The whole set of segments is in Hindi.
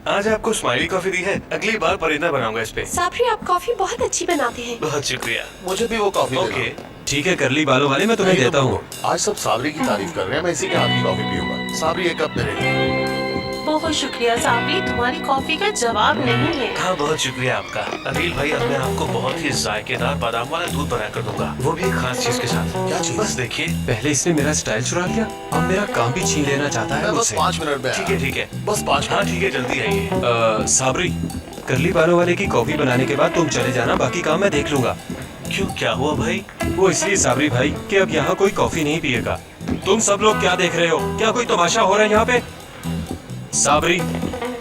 आज आपको स्माइली कॉफी दी है, अगली बार परिंदा बनाऊंगा इस पे। साबरी, आप कॉफी बहुत अच्छी बनाते हैं। बहुत शुक्रिया। मुझे भी वो कॉफी ओके, ठीक है, करली बालों वाले मैं तुम्हें देता हूँ। आज सब साबरी की तारीफ कर रहे हैं, मैं इसी के हाथ की कॉफी पीऊंगा। साबरी एक कप मेरे लिए। बहुत शुक्रिया साबरी, तुम्हारी कॉफी का जवाब नहीं है। हाँ बहुत शुक्रिया आपका। अनिल भाई, अब मैं आपको बहुत ही जायकेदार बादाम वाला दूध बना कर दूंगा, वो भी एक खास चीज के साथ। क्या चीज? बस देखिए। पहले इसने मेरा स्टाइल चुरा लिया, अब मेरा काम भी छीन लेना चाहता है मैं बस मुझसे। 5 मिनट में ठीक है ठीक है, बस 5 हाँ मिनट। ठीक है, जल्दी आइए। साबरी, करली बालों वाले की कॉफी बनाने के बाद तुम चले जाना, बाकी काम मैं देख लूंगा। क्यों, क्या हुआ भाई? वो इसलिए साबरी भाई कि अब यहाँ कोई कॉफी नहीं पिएगा। तुम सब लोग क्या देख रहे हो? क्या कोई तमाशा हो रहा है यहाँ पे? साबरी,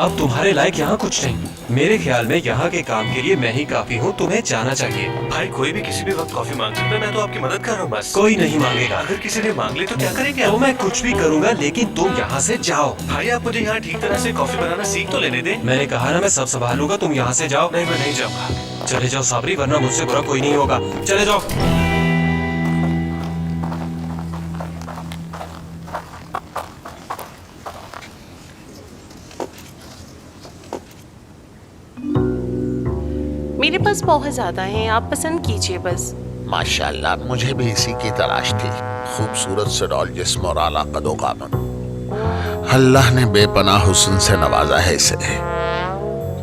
अब तुम्हारे लायक यहाँ कुछ नहीं। मेरे ख्याल में यहाँ के काम के लिए मैं ही काफी हूँ, तुम्हें जाना चाहिए। भाई कोई भी किसी भी वक्त कॉफी मांग सकता है, मैं तो आपकी मदद कर रहा हूँ बस। कोई नहीं मांगेगा। अगर किसी ने मांग ली तो क्या करेंगे तो आप? मैं कुछ भी करूँगा, लेकिन तुम यहाँ से जाओ। भाई आप मुझे यहाँ ठीक तरह से कॉफी बनाना सीख तो लेने दे। मैंने कहा ना, मैं सब संभालूंगा, तुम यहाँ से जाओ। नहीं, मैं नहीं जाऊँगा। चले जाओ साबरी, वरना मुझसे बुरा कोई नहीं होगा। चले जाओ। मेरे पास बहुत ज्यादा है, आप पसंद कीजिए बस। माशाल्लाह, मुझे भी इसी की तलाश थी। खूबसूरत से डॉल जिस्म और आला कदो कामन। अल्लाह ने बेपनाह हुस्न से नवाजा है इसे।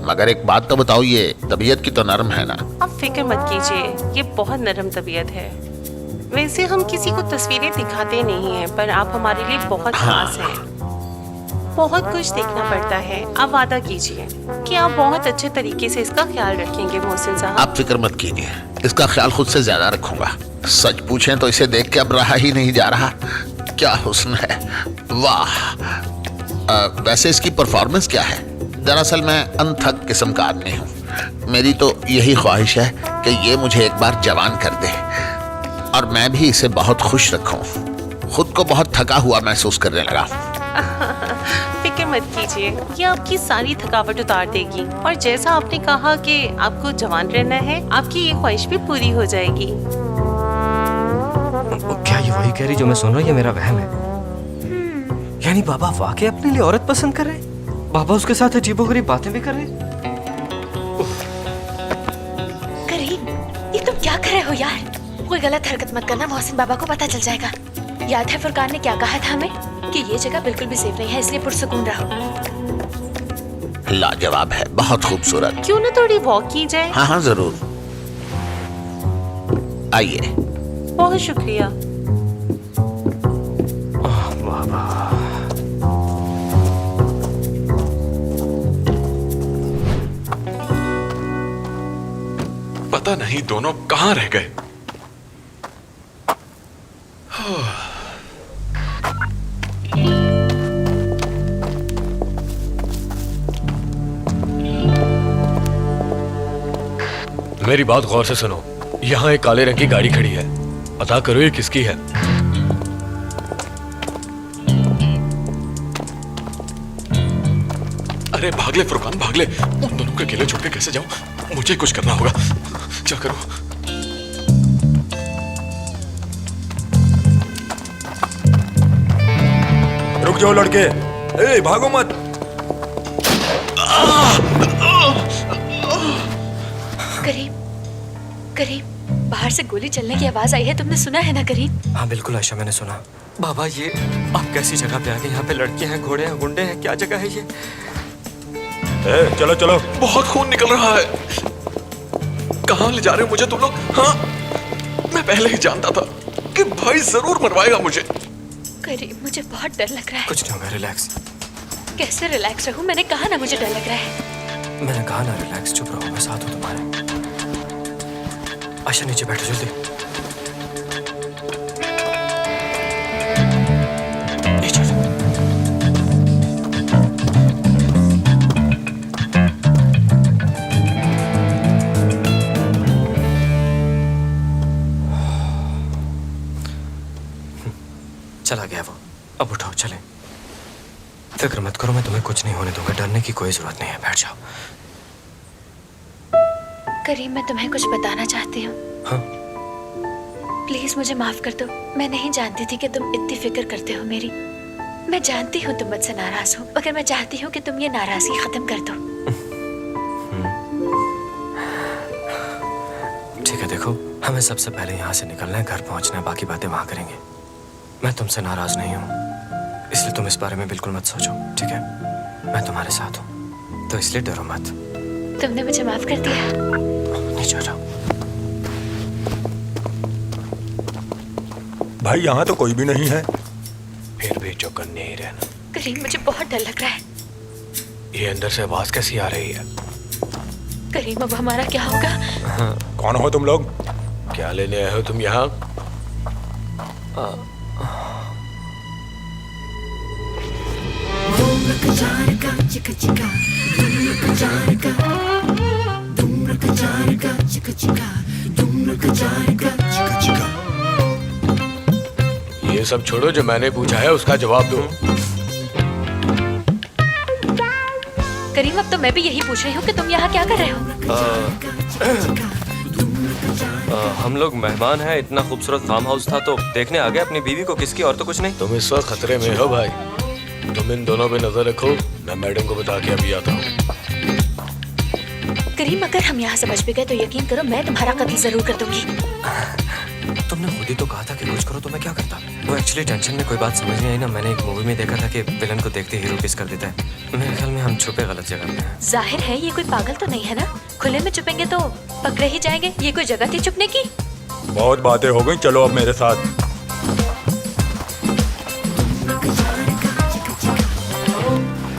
मगर एक बात तो बताओ, ये तबीयत की तो नरम है ना? आप फिक्र मत कीजिए, ये बहुत नरम तबीयत है। वैसे हम किसी को तस्वीरें दिखाते नहीं हैं, पर आप हमारे लिए बहुत खास हैं। बहुत कुछ देखना पड़ता है। आप वादा कीजिए कि आप बहुत अच्छे तरीके से इसका ख्याल रखेंगे मोहसिन साहब। आप फिक्र मत कीजिए, इसका ख्याल खुद से ज्यादा रखूंगा। सच पूछें तो इसे देख के अब रहा ही नहीं जा रहा। क्या हुस्न है, वाह। वैसे इसकी परफॉर्मेंस क्या है? दरअसल मैं अनथक किस्म का आदमी हूँ। मेरी तो यही ख्वाहिश है कि ये मुझे एक बार जवान कर दे और मैं भी इसे बहुत खुश रखूं। खुद को बहुत थका हुआ महसूस करने लगा। फिक्र मत कीजिए, ये आपकी सारी थकावट उतार देगी। और जैसा आपने कहा कि आपको जवान रहना है, आपकी ये ख्वाहिश भी पूरी हो जाएगी। क्या ये वही कह रही जो मैं सुन रहा हूँ, ये मेरा वहम है? यानी बाबा वाकई अपने लिए औरत पसंद कर रहे हैं? बाबा उसके साथ अजीबोगरीब बातें भी कर रहे हैं? करीम, ये तुम क्या कर रहे हो यार? कोई गलत हरकत मत करना, मोहसिन बाबा को पता चल जाएगा। याद है फुरकान ने क्या कहा था हमें कि ये जगह बिल्कुल भी सेफ नहीं है, इसलिए पुरसुकून रहो। लाजवाब है, बहुत खूबसूरत। क्यों ना थोड़ी वॉक की जाए? हाँ हाँ जरूर, आइए। बहुत शुक्रिया। पता नहीं दोनों कहां रह गए। मेरी बात गौर से सुनो। यहाँ एक काले रंग की गाड़ी खड़ी है, पता करो ये किसकी है। अरे भाग ले फुरकान, भाग ले। उन दोनों को अकेले छोड़ के कैसे जाऊं? मुझे कुछ करना होगा। क्या करूं? रुक जाओ लड़के, ए भागो मत। करीम, करीम, बाहर से गोली चलने की आवाज आई है, तुमने सुना है ना करीम? हाँ बिल्कुल आयशा, मैंने सुना। बाबा ये आप कैसी जगह पे आ गए? यहाँ पे लड़के हैं, घोड़े हैं, गुंडे हैं, क्या जगह है ये? ए, चलो चलो। बहुत खून निकल रहा है। कहां ले जा रहे हो मुझे तुम लोग? हाँ, मैं पहले ही जानता था कि भाई जरूर मरवाएगा मुझे। करीम, मुझे बहुत डर लग रहा है। कुछ नहीं होगा, रिलैक्स। कैसे रिलैक्स रहूं? मैंने कहा ना मुझे डर लग रहा है। मैंने कहा ना रिलैक्स, चुप रहो, मैं साथ हूँ तुम्हारे। आयशा नीचे बैठो जल्दी। नीचे। चला गया वो, अब उठाओ चलें। फिक्र मत करो, मैं तुम्हें कुछ नहीं होने दूंगा, डरने की कोई जरूरत नहीं है, बैठ जाओ। करीम, मैं तुम्हें कुछ बताना चाहती हूँ। हाँ? प्लीज मुझे माफ कर दो, मैं नहीं जानती थी कि तुम इतनी फिक्र करते हो मेरी। मैं जानती हूँ तुम मुझसे नाराज हो, मगर मैं चाहती हूँ कि तुम ये नाराजगी खत्म कर दो। ठीक है, देखो हमें सबसे पहले यहाँ से निकलना है, घर पहुँचना है, बाकी बातें वहाँ करेंगे। मैं तुमसे नाराज नहीं हूँ, इसलिए तुम इस बारे में बिल्कुल मत सोचो, ठीक है? मैं तुम्हारे साथ हूँ, तो इसलिए डरो मत। तुमने मुझे माफ कर दिया। नीचे आ जाओ। भाई यहाँ तो कोई भी नहीं है। फिर भी चौकन्ने ही रहना। करीम, मुझे बहुत डर लग रहा है। ये अंदर से आवाज कैसी आ रही है? करीम, अब हमारा क्या होगा? कौन हो तुम लोग? क्या लेने आए हो तुम यहाँ? ये सब छोड़ो, जो मैंने पूछा है उसका जवाब दो। करीम, अब तो मैं भी यही पूछ रही हूँ कि तुम यहाँ क्या कर रहे हो? हम लोग मेहमान हैं, इतना खूबसूरत फार्म हाउस था तो देखने आ गए अपनी बीवी को, किसकी और तो कुछ नहीं। तुम इस वक्त खतरे में हो भाई, तुम इन दोनों पे नजर रखो, मैं मैडम को बता के अभी आता हूँ। करीम, अगर हम यहाँ से बच भी गए तो यकीन करो मैं तुम्हारा कत्ल जरूर कर दूंगी। तुमने खुद ही तो कहा था कि कुछ करो तो मैं क्या करता। वो एक्चुअली टेंशन में कोई बात समझ नहीं आई ना, मैंने एक मूवी में देखा था कि विलन को देखते हीरो किस कर देता है। मेरे ख्याल में हम छुपे गलत जगह में हैं। जाहिर है ये कोई पागल तो नहीं है ना, खुले में छुपेंगे तो पकड़े ही जाएंगे। ये कोई जगह थी छुपने की? बहुत बातें हो गई, चलो अब मेरे साथ।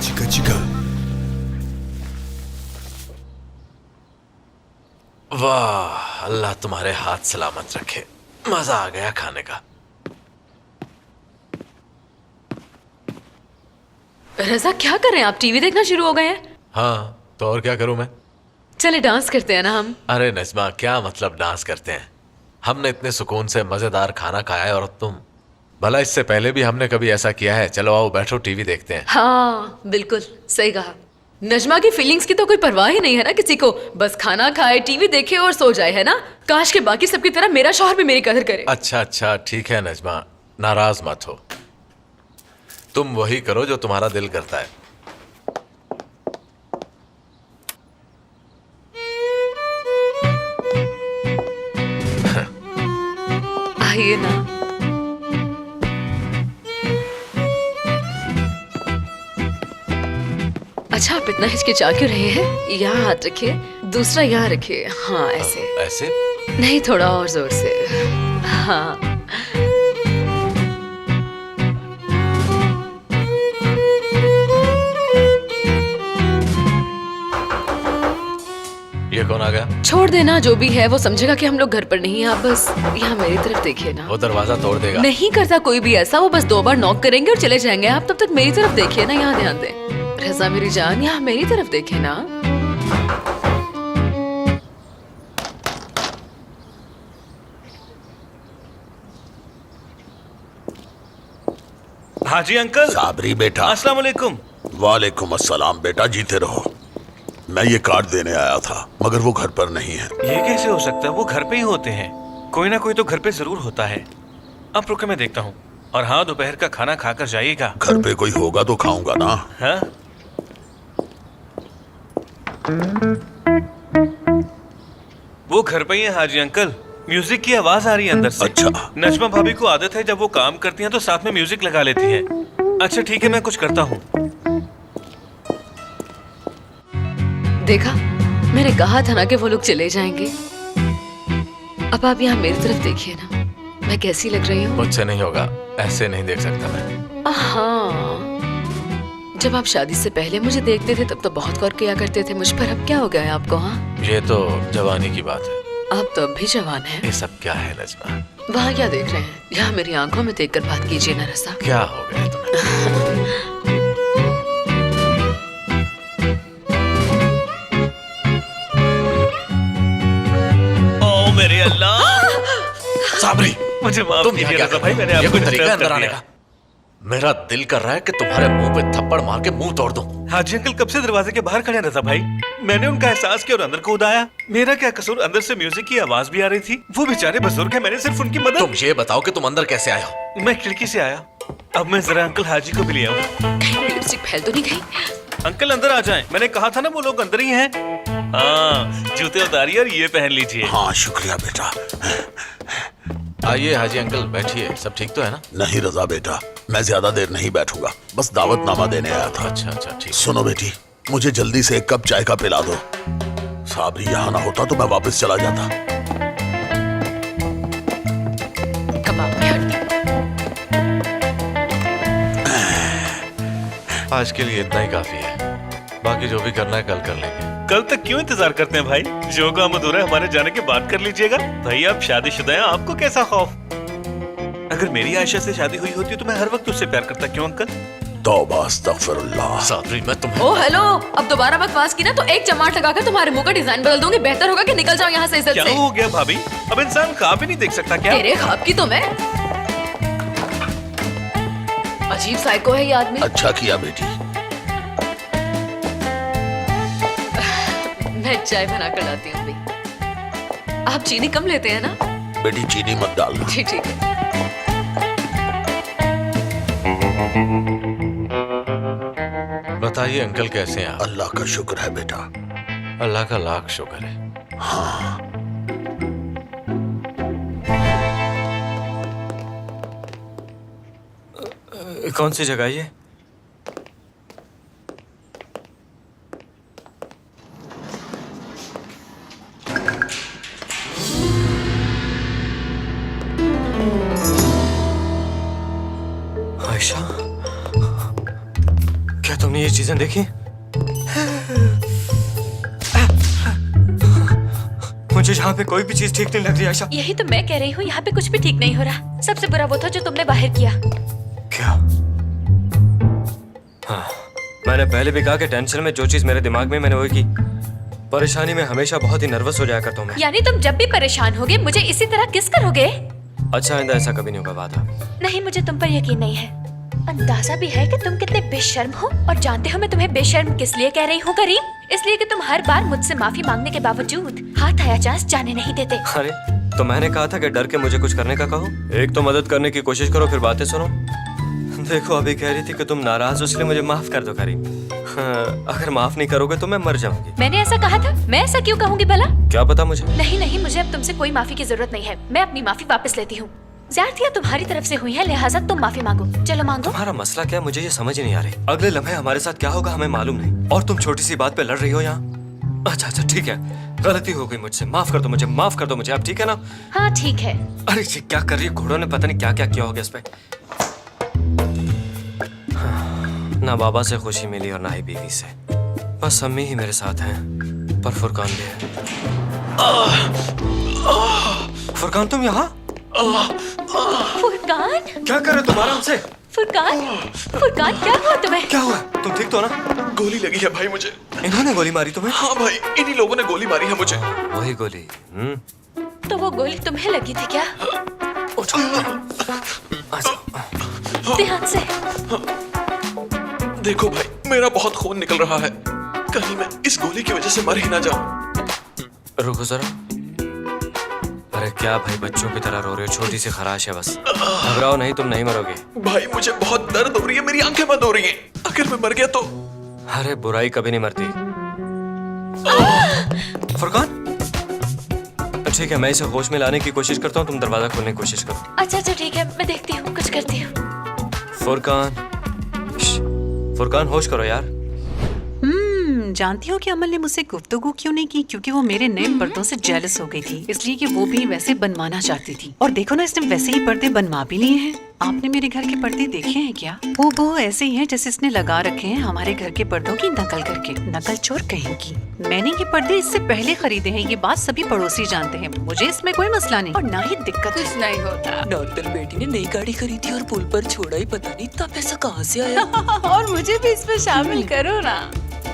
चिका चिका। वाह, अल्लाह तुम्हारे हाथ सलामत रखे। मजा आ गया खाने का। रजा, क्या कर रहे हैं आप? टीवी देखना शुरू हो गए हैं? हाँ, तो और क्या करूं मैं? चले डांस करते हैं ना हम। अरे नजमा, क्या मतलब डांस करते हैं? हमने इतने सुकून से मजेदार खाना खाया है और तुम, भला इससे पहले भी हमने कभी ऐसा किया है? चलो आओ बैठो, टीवी देखते हैं। हाँ बिल्कुल सही कहा। नजमा की फीलिंग्स की तो कोई परवाह ही नहीं है ना किसी को, बस खाना खाए, टीवी देखे और सो जाए, है ना? काश के बाकी सबकी तरह मेरा शौहर भी मेरी कदर करे। अच्छा अच्छा, ठीक है नजमा, नाराज मत हो। तुम वही करो जो तुम्हारा दिल करता है। आइए ना। अच्छा, आप इतना हिचकिचा क्यों रहे हैं? यहाँ हाथ रखिए, दूसरा यहाँ रखिए। हाँ ऐसे। ऐसे? नहीं, थोड़ा और जोर से। हाँ। ये कौन आ गया? छोड़ देना, जो भी है वो समझेगा कि हम लोग घर पर नहीं हैं। आप बस यहाँ मेरी तरफ देखिए ना। वो दरवाजा तोड़ देगा। नहीं करता कोई भी ऐसा, वो बस 2 बार नॉक करेंगे और चले जाएंगे। आप तब तक मेरी तरफ देखिए ना, यहाँ ध्यान दें। रजा मेरी जान, यहाँ मेरी तरफ देखे ना। हाजी अंकल। साबरी बेटा। अस्सलाम वालेकुम। वालेकुम अस्सलाम बेटा, जीते रहो। मैं ये कार्ड देने आया था, मगर वो घर पर नहीं है। ये कैसे हो सकता है? वो घर पे ही होते हैं। कोई ना कोई तो घर पे जरूर होता है। अब रुके, मैं देखता हूँ। और हाँ, दोपहर का खाना खाकर जाइएगा। घर पे कोई होगा तो खाऊंगा ना। हाँ? वो घर पे ही है हाजी अंकल। म्यूजिक की आवाज आ रही है अंदर से। अच्छा। नजमा भाभी को आदत है जब वो काम करती हैं तो साथ में म्यूजिक लगा लेती हैं। अच्छा ठीक है, मैं कुछ करता हूँ। देखा, मैंने कहा था ना कि वो लोग चले जाएंगे। अब आप यहाँ मेरी तरफ देखिए ना, मैं कैसी लग रही हूँ? मुझसे नहीं होगा, ऐसे नहीं देख सकता मैं। हाँ, जब आप शादी से पहले मुझे देखते थे तब तो बहुत गौर किया करते थे मुझ पर। अब क्या हो गया है आपको? हाँ, ये तो जवानी की बात है। आप तो अब भी जवान हैं। ये सब क्या है नजमा? वहाँ क्या देख रहे हैं? यहाँ मेरी आंखों में देखकर बात कीजिए ना रज़ा। क्या हो गया तुम्हें? ओ मेरे अल्लाह! साबरी, मुझे माफ कीजिए रज़ा भाई, मैंने आपको तरीका अंदर आने का। मेरा दिल कर रहा है कि तुम्हारे मुंह पे थप्पड़ मार के मुंह तोड़ दूं। हाजी अंकल कब से दरवाजे के बाहर खड़े हैं रज़ा भाई? मैंने उनका एहसास किया और अंदर कूद आया। मेरा क्या कसूर? अंदर से म्यूजिक की आवाज भी आ रही थी। वो बेचारे बुजुर्ग हैं, मैंने सिर्फ उनकी मदद। तुम ये बताओ कि तुम अंदर कैसे आए हो? मैं खिड़की से आया। अब मैं जरा अंकल हाजी को भी ले आऊं। कहीं मेरी लिपस्टिक फैल तो नहीं गई? अंकल अंदर आ जाएं। मैंने कहा था ना वो लोग अंदर ही हैं। हाँ, जूते उतारिए और ये पहन लीजिए। हाँ शुक्रिया बेटा। आइए हाजी अंकल बैठिए। सब ठीक तो है ना? नहीं रजा बेटा, मैं ज्यादा देर नहीं बैठूंगा, बस दावतनामा देने आया था। अच्छा ठीक। सुनो बेटी, मुझे जल्दी से एक कप चाय का पिला दो। साबरी यहाँ ना होता तो मैं वापस चला जाता। कबाब में हड्डी। आज के लिए इतना ही काफी है, बाकी जो भी करना है कल कर लेंगे। कल तक क्यों इंतजार करते हैं भाई? जो काम अधूरा है हमारे जाने के बाद कर लीजिएगा। भाई आप शादीशुदा हैं, आपको कैसा खौफ? अगर मेरी आयशा से शादी हुई होती तो मैं हर वक्त उससे प्यार करता। क्यों अंकल? तौबा अस्तगफिरुल्लाह। साबरी मैं तुम्हें ओ हेलो, अब दोबारा बकवास की ना तो एक चमाट लगाकर तुम्हारे मुंह का डिजाइन बदल दूंगी। बेहतर होगा कि निकल जाओ यहाँ से इज्जत क्या से। हो गया भाभी? अब इंसान ख्वाब ही नहीं देख सकता क्या? तेरे ख्वाब की तो मैं। अजीब साइको है ये आदमी। अच्छा किया बेटी। मैं चाय बना कर लाती हूँ भाई। आप चीनी कम लेते हैं ना? बेटी चीनी मत डालना। ठीक है। बताइए अंकल कैसे हैं आप? अल्लाह का शुक्र है बेटा। अल्लाह का लाख शुक्र है। हाँ कौन सी जगह ये? आयशा, क्या तुमने ये चीजें देखी? मुझे यहाँ पे कोई भी चीज ठीक नहीं लग रही आयशा। यही तो मैं कह रही हूँ, यहाँ पे कुछ भी ठीक नहीं हो रहा। सबसे बुरा वो था जो तुमने बाहर किया। क्या? हाँ, मैंने पहले भी कहा कि टेंशन में जो चीज मेरे दिमाग में मैंने वही की। परेशानी में हमेशा बहुत ही नर्वस हो जाया करता हूँ मैं। यानी तुम जब भी परेशान होगे मुझे इसी तरह किस करोगे? अच्छा आइंदा ऐसा कभी नहीं होगा, वादा। नहीं, मुझे तुम पर यकीन नहीं है। अंदाजा भी है कि तुम कितने बेशर्म हो। और जानते हो मैं तुम्हें बेशर्म किस लिए कह रही हूँ करीम? इसलिए कि तुम हर बार मुझसे माफी मांगने के बावजूद हाथ आया चांस जाने नहीं देते। अरे तो मैंने कहा था कि डर के मुझे कुछ करने का कहो। एक तो मदद करने की कोशिश करो, फिर बातें सुनो। देखो अभी कह रही थी कि तुम नाराज हो, इसलिए मुझे माफ कर दो करीम। हाँ, अगर माफ नहीं करोगे तो मैं मर जाऊंगी। मैंने ऐसा कहा था? मैं ऐसा क्यों कहूंगी भला? क्या पता मुझे। नहीं नहीं, मुझे अब तुमसे कोई माफी की जरूरत नहीं है। मैं अपनी माफी वापस लेती हूँ। ज्यादतियाँ तुम्हारी तरफ से हुई है, लिहाजा तुम माफी मांगो। चलो मांगो। तुम्हारा मसला क्या है मुझे ये समझ ही नहीं आ रही। अगले लम्हे हमारे साथ क्या होगा हमें मालूम नहीं, और तुम छोटी सी बात पे लड़ रही हो यहाँ। अच्छा ठीक है, गलती हो गई मुझसे, माफ कर दो मुझे, माफ कर दो मुझे। अब ठीक है ना? हाँ ठीक है। अरे ये क्या कर रही है? घोड़ों ने पता नहीं क्या क्या किया होगा इस पे। ना बाबा से खुशी मिली और ना ही बीवी से। बस अम्मी ही मेरे साथ हैं, पर फुरकान भी है। फुरकान तुम यहाँ? फुरकान? क्या कर रहे हो तुम आराम से? फुरकान, फुरकान क्या हुआ तुम्हें? क्या हुआ? तुम ठीक तो ना? गोली लगी है भाई मुझे। इन्होंने गोली मारी तुम्हें? हाँ भाई, इन्हीं लोगों ने गोली मारी है मुझे। वही गोली। तो वो गोली तुम्हें लगी थी क्या? ध्यान से। देखो भाई, मेरा बहुत खून निकल रहा है। कहीं मैं इस गोली की वजह से मर ही ना जाऊं। रुको जरा। अरे क्या भाई बच्चों की तरह रो रहे हो? छोटी सी खराश है बस, घबराओ नहीं, तुम नहीं मरोगे। भाई मुझे बहुत दर्द हो रही है, मेरी आंखें बंद हो रही हैं। अगर मैं मर गया तो? अरे बुराई कभी नहीं मरती। फुरकान, ठीक है मैं इसे होश में लाने की कोशिश करता हूँ, तुम दरवाजा खोलने की कोशिश करो। अच्छा ठीक है, मैं देखती हूँ, कुछ करती हूँ। फुरकान होश करो यार। जानती हो कि अमल ने मुझसे गुफ्तगू क्यों नहीं की? क्योंकि वो मेरे नए पर्दों से जेलस हो गई थी, इसलिए कि वो भी वैसे बनवाना चाहती थी। और देखो ना, इसने वैसे ही पर्दे बनवा भी लिए हैं। आपने मेरे घर के पर्दे देखे हैं क्या? वो ऐसे ही हैं जैसे इसने लगा रखे हैं हमारे घर के पर्दों की नकल करके। नकल चोर कहेंगी। मैंने ये पर्दे इससे पहले खरीदे हैं, ये बात सभी पड़ोसी जानते हैं। मुझे इसमें कोई मसला नहीं और ना ही दिक्कत। कुछ नहीं होता। डॉक्टर बेटी ने नई गाड़ी खरीदी और पुल पर छोड़ा ही पता नहीं, इतना पैसा कहाँ से आया? और मुझे भी इसमें शामिल करो ना।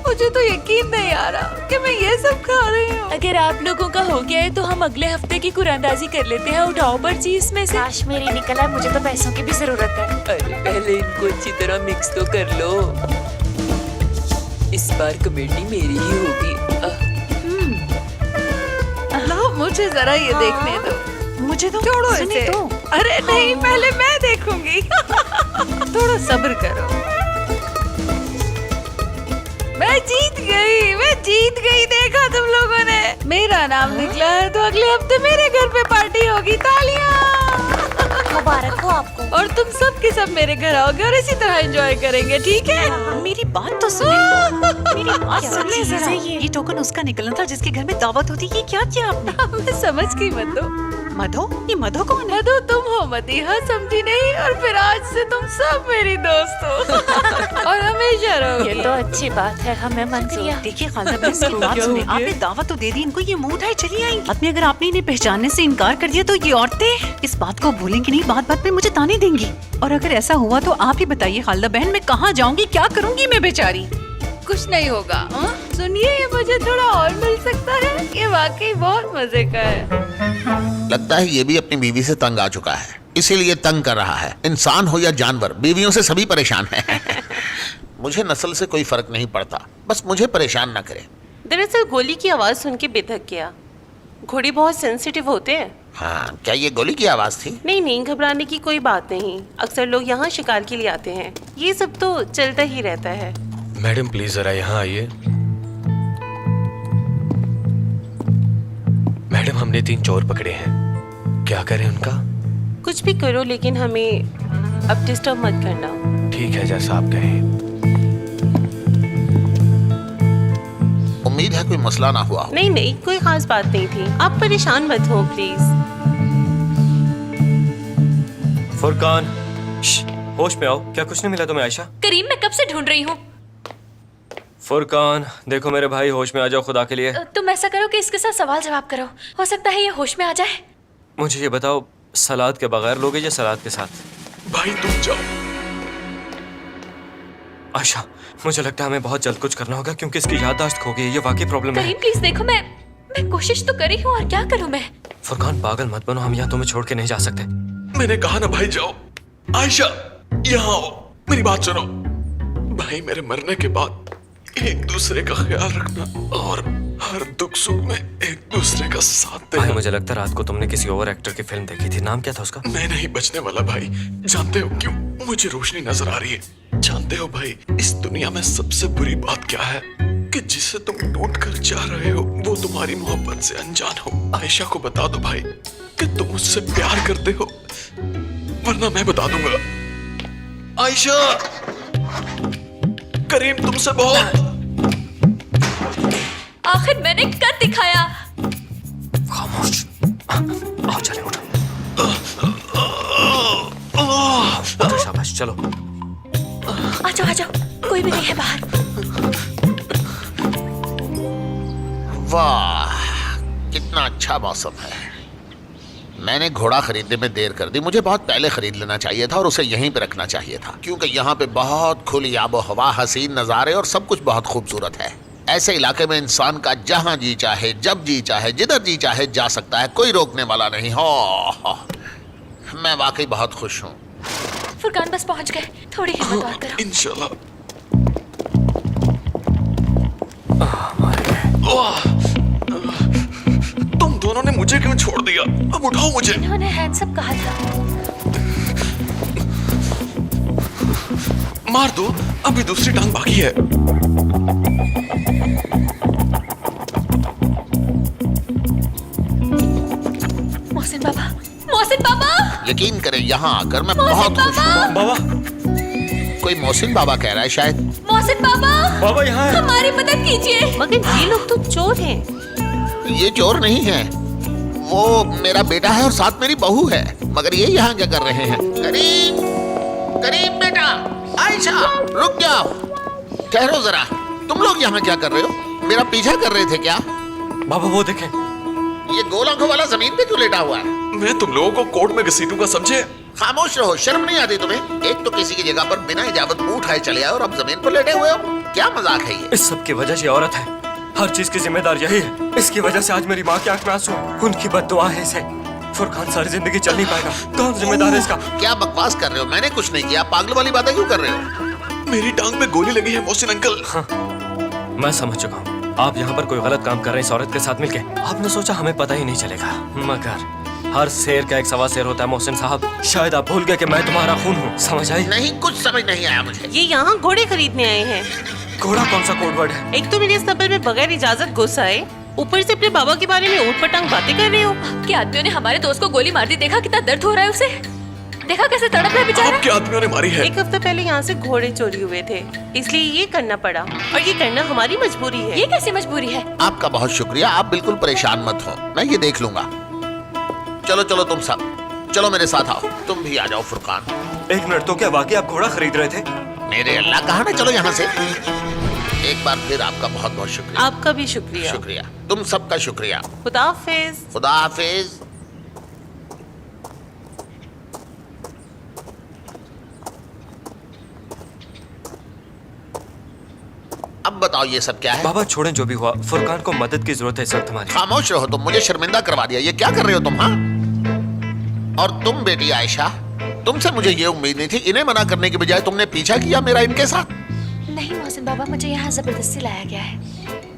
मुझे तो यकीन नहीं आ रहा कि मैं ये सब खा रही हूँ। अगर आप लोगों का हो गया है तो हम अगले हफ्ते की कुरानदाजी कर लेते हैं। उठाओ पर्ची इसमें से। काश मेरी निकल आए, मुझे तो पैसों की भी जरूरत है। अरे पहले इनको अच्छी तरह मिक्स तो कर लो। इस बार कमेटी मेरी ही होगी। लो मुझे जरा ये देखने दो। मुझे तो छोड़ो इसे। अरे नहीं, पहले मैं देखूंगी। थोड़ा सब्र करो। मैं जीत गई देखा तुम लोगों ने, मेरा नाम निकला है तो अगले हफ्ते मेरे घर पे पार्टी होगी। तालियां मुबारक हो आपको। और तुम सब के सब मेरे घर आओगे और इसी तरह एंजॉय करेंगे, ठीक है? मेरी बात तो सुनिए, मेरी बात सुनिए जरा। ये टोकन उसका निकलना था जिसके घर में दावत होती। ये क्या किया आपने? मैं समझ गई मधु। मधु? ये मधु कौन है? मधु तुम हो मदीहा, समझी नहीं? और फिर आज से तुम सब मेरी दोस्त हो और हमेशा रहोगे। ये तो अच्छी बात है, हमें मंजूर। देखिए खालसा बहन, इसकी बात सुनिए। आपने दावत तो दे दी, इनको ये मूड है, चली आएंगी। आदमी अगर आपने इन्हें पहचानने से इनकार कर दिया तो ये औरतें इस बात को भूलेंगी नहीं, बात बात पे मुझे ताने देंगी। और अगर ऐसा हुआ तो आप ही बताइए खालदा बहन, मैं कहाँ जाऊंगी, क्या करूंगी मैं बेचारी? कुछ नहीं होगा। सुनिए, ये मुझे थोड़ा और मिल सकता है? ये वाकई बहुत मजे का है। लगता है ये भी अपनी बीवी से तंग आ चुका है, इसीलिए तंग कर रहा है। इंसान हो या जानवर, बीवियों से सभी परेशान हैं। मुझे नस्ल से कोई फर्क नहीं पड़ता, बस मुझे परेशान न करे। दरअसल गोली की आवाज सुन के बेधक गया। घोड़े बहुत सेंसिटिव होते हैं। हाँ, क्या ये गोली की आवाज थी? नहीं, घबराने की कोई बात नहीं। अक्सर लोग यहाँ शिकार के लिए आते हैं। ये सब तो चलता ही रहता है। मैडम प्लीज जरा यहाँ आइए। मैडम, हमने 3 चोर पकड़े हैं, क्या करें उनका? कुछ भी करो, लेकिन हमें अब डिस्टर्ब मत करना। ठीक है, जैसा आप कहें। उम्मीद है कोई मसला ना हुआ हो। नहीं, कोई खास बात नहीं थी। आप परेशान मत हो प्लीज। फुरकान, होश में आओ। क्या कुछ नहीं मिला तुम्हें आयशा? करीम, मैं कब से ढूंढ रही हूँ। फुरकान, देखो मेरे भाई, होश में आ जाओ खुदा के लिए। तुम ऐसा करो कि इसके साथ सवाल जवाब करो, हो सकता है ये होश में आ जाए। मुझे ये बताओ, सलाद के बगैर लोगे या सलाद के साथ? भाई तुम जाओ। आयशा, मुझे लगता है हमें बहुत जल्द कुछ करना होगा क्योंकि इसकी याददाश्त खो गई है। ये वाकई प्रॉब्लम है। करीम प्लीज देखो, मैं कोशिश तो कर रही हूँ, और क्या करूँ मैं? फुरकान, पागल मत बनो, हम यहाँ तुम्हें छोड़ के नहीं जा सकते। मैंने कहा ना भाई जाओ। आयशा, यहाँ आओ, मेरी बात सुनो। भाई, मेरे मरने के बाद एक दूसरे का ख्याल रखना और हर दुख सुख में एक दूसरे का साथ देना। भाई, मुझे लगता है रात को तुमने किसी और एक्टर की फिल्म देखी थी। नाम क्या था उसका? मैं नहीं बचने वाला भाई। जानते हो क्यों? मुझे रोशनी नजर आ रही है। जानते हो भाई, इस दुनिया में सबसे बुरी बात क्या है? कि जिसे तुम ढूंढ कर जा रहे हो वो तुम्हारी मोहब्बत से अनजान हो। आयशा को बता दो भाई कि तुम मुझसे प्यार करते हो, वरना मैं बता दूंगा। आयशा, करीम तुमसे बहुत। आखिर मैंने कर दिखाया। खामोश। आओ चले, उठो। शाबाश, चलो। आ जाओ, कोई भी नहीं है बाहर। वाह, कितना अच्छा मौसम है। मैंने घोड़ा खरीदने में देर कर दी। मुझे बहुत पहले खरीद लेना चाहिए था और उसे यहीं पे रखना चाहिए था, क्योंकि यहाँ पे बहुत खुली आबो हवा, हसीन नज़ारे और सब कुछ बहुत खूबसूरत है। ऐसे इलाके में इंसान का जहाँ जी चाहे, जब जी चाहे, जिधर जी चाहे जा सकता है, कोई रोकने वाला नहीं हो। मैं वाकई बहुत खुश हूँ। फुरकान, बस पहुँच गए, थोड़ी हिम्मत और करो। इंशाल्लाह। तुम दोनों ने मुझे क्यों छोड़ दिया? अब उठाओ मुझे। इन्होंने हैंड्सअप कहा था। मार दो, अभी दूसरी टांग बाकी है। मोहसिन बाबा। यकीन करें, यहाँ आकर मैं बहुत खुश हूँ। बाबा, कोई मोहसिन बाबा कह रहा है शायद। मोहसिन बाबा यहाँ है। हमारी मदद कीजिए। मगर ये लोग तो चोर हैं। ये चोर नहीं है, वो मेरा बेटा है और साथ मेरी बहू है। मगर ये यहाँ क्या कर रहे हैं? करीम, करीम बेटा, आयशा, रुक जाओ, ठहरो जरा। तुम लोग यहाँ क्या कर रहे हो? मेरा पीछा कर रहे थे क्या? बाबा वो देखें। ये गोल आंखों वाला जमीन पे क्यों लेटा हुआ है? मैं तुम लोगों को कोर्ट में घसीटूंगा, समझे? खामोश रहो, शर्म नहीं आती तुम्हें? एक तो किसी की जगह पर बिना इजाजत मुंह उठाए चले आए और अब जमीन पर लेटे हुए हो। क्या मजाक है ये? इस सब की वजह ये औरत है। हर चीज की जिम्मेदार यही है। इसकी वजह से आज मेरी माँ की आंख में आंसू है। उनकी बद्दुआ है इसे। फुरकान सारी जिंदगी चल नहीं पाएगा। कौन जिम्मेदार है इसका? क्या बकवास कर रहे हो? मैंने कुछ नहीं किया। पागल वाली बातें क्यों कर रहे हो? मेरी टांग पे गोली लगी है मोहसिन अंकल। हाँ, मैं समझ चुका हूँ। आप यहाँ पर कोई गलत काम कर रहे हैं इस औरत के साथ मिलके। आपने सोचा हमें पता ही नहीं चलेगा, मगर हर शेर का एक सवा शेर होता है मोहसिन साहब। शायद आप भूल गए कि मैं तुम्हारा खून हूँ, समझ आई? नहीं, कुछ समझ नहीं आया मुझे। ये यहाँ घोड़े खरीदने आए हैं। घोड़ा कौन सा कोड वर्ड है? एक तो मेरे सफर में बगैर इजाजत घुस आए, ऊपर से अपने बाबा के बारे में ऊटपटांग बातें कर रहे हो। क्या आदमियों ने हमारे दोस्त को गोली मार दी? देखा कितना दर्द हो रहा है उसे? देखा कैसे तड़प रहा है बेचारा? अब क्या आदमियों ने मारी है? एक हफ्ता पहले यहाँ से घोड़े चोरी हुए थे, इसलिए ये करना पड़ा, और ये करना हमारी मजबूरी है। ये कैसी मजबूरी है? आपका बहुत शुक्रिया, आप बिल्कुल परेशान मत हो, मैं ये देख लूंगा। चलो चलो तुम सब, चलो मेरे साथ आओ। तुम भी आ जाओ फुरकान। एक मिनट, तो क्या वाकई आप घोड़ा खरीद रहे थे? मेरे अल्लाह, कहा ना चलो यहाँ से। एक बार फिर आपका बहुत बहुत शुक्रिया। आपका भी शुक्रिया। शुक्रिया, तुम सबका शुक्रिया। खुदा हाफिज। खुदा हाफिज। अब बताओ ये सब क्या है? बाबा छोड़ें जो भी हुआ, फुरकान को मदद की जरूरत है इस वक्त हमारी। खामोश रहो तुम, मुझे शर्मिंदा करवा दिया। ये क्या कर रहे हो तुम? हाँ, और तुम बेटी आयशा, तुमसे मुझे ये उम्मीद नहीं थी। इन्हें मना करने के बजाय तुमने पीछा किया मेरा इनके साथ। नहीं मोहसिन बाबा, मुझे यहाँ जबरदस्ती लाया गया है।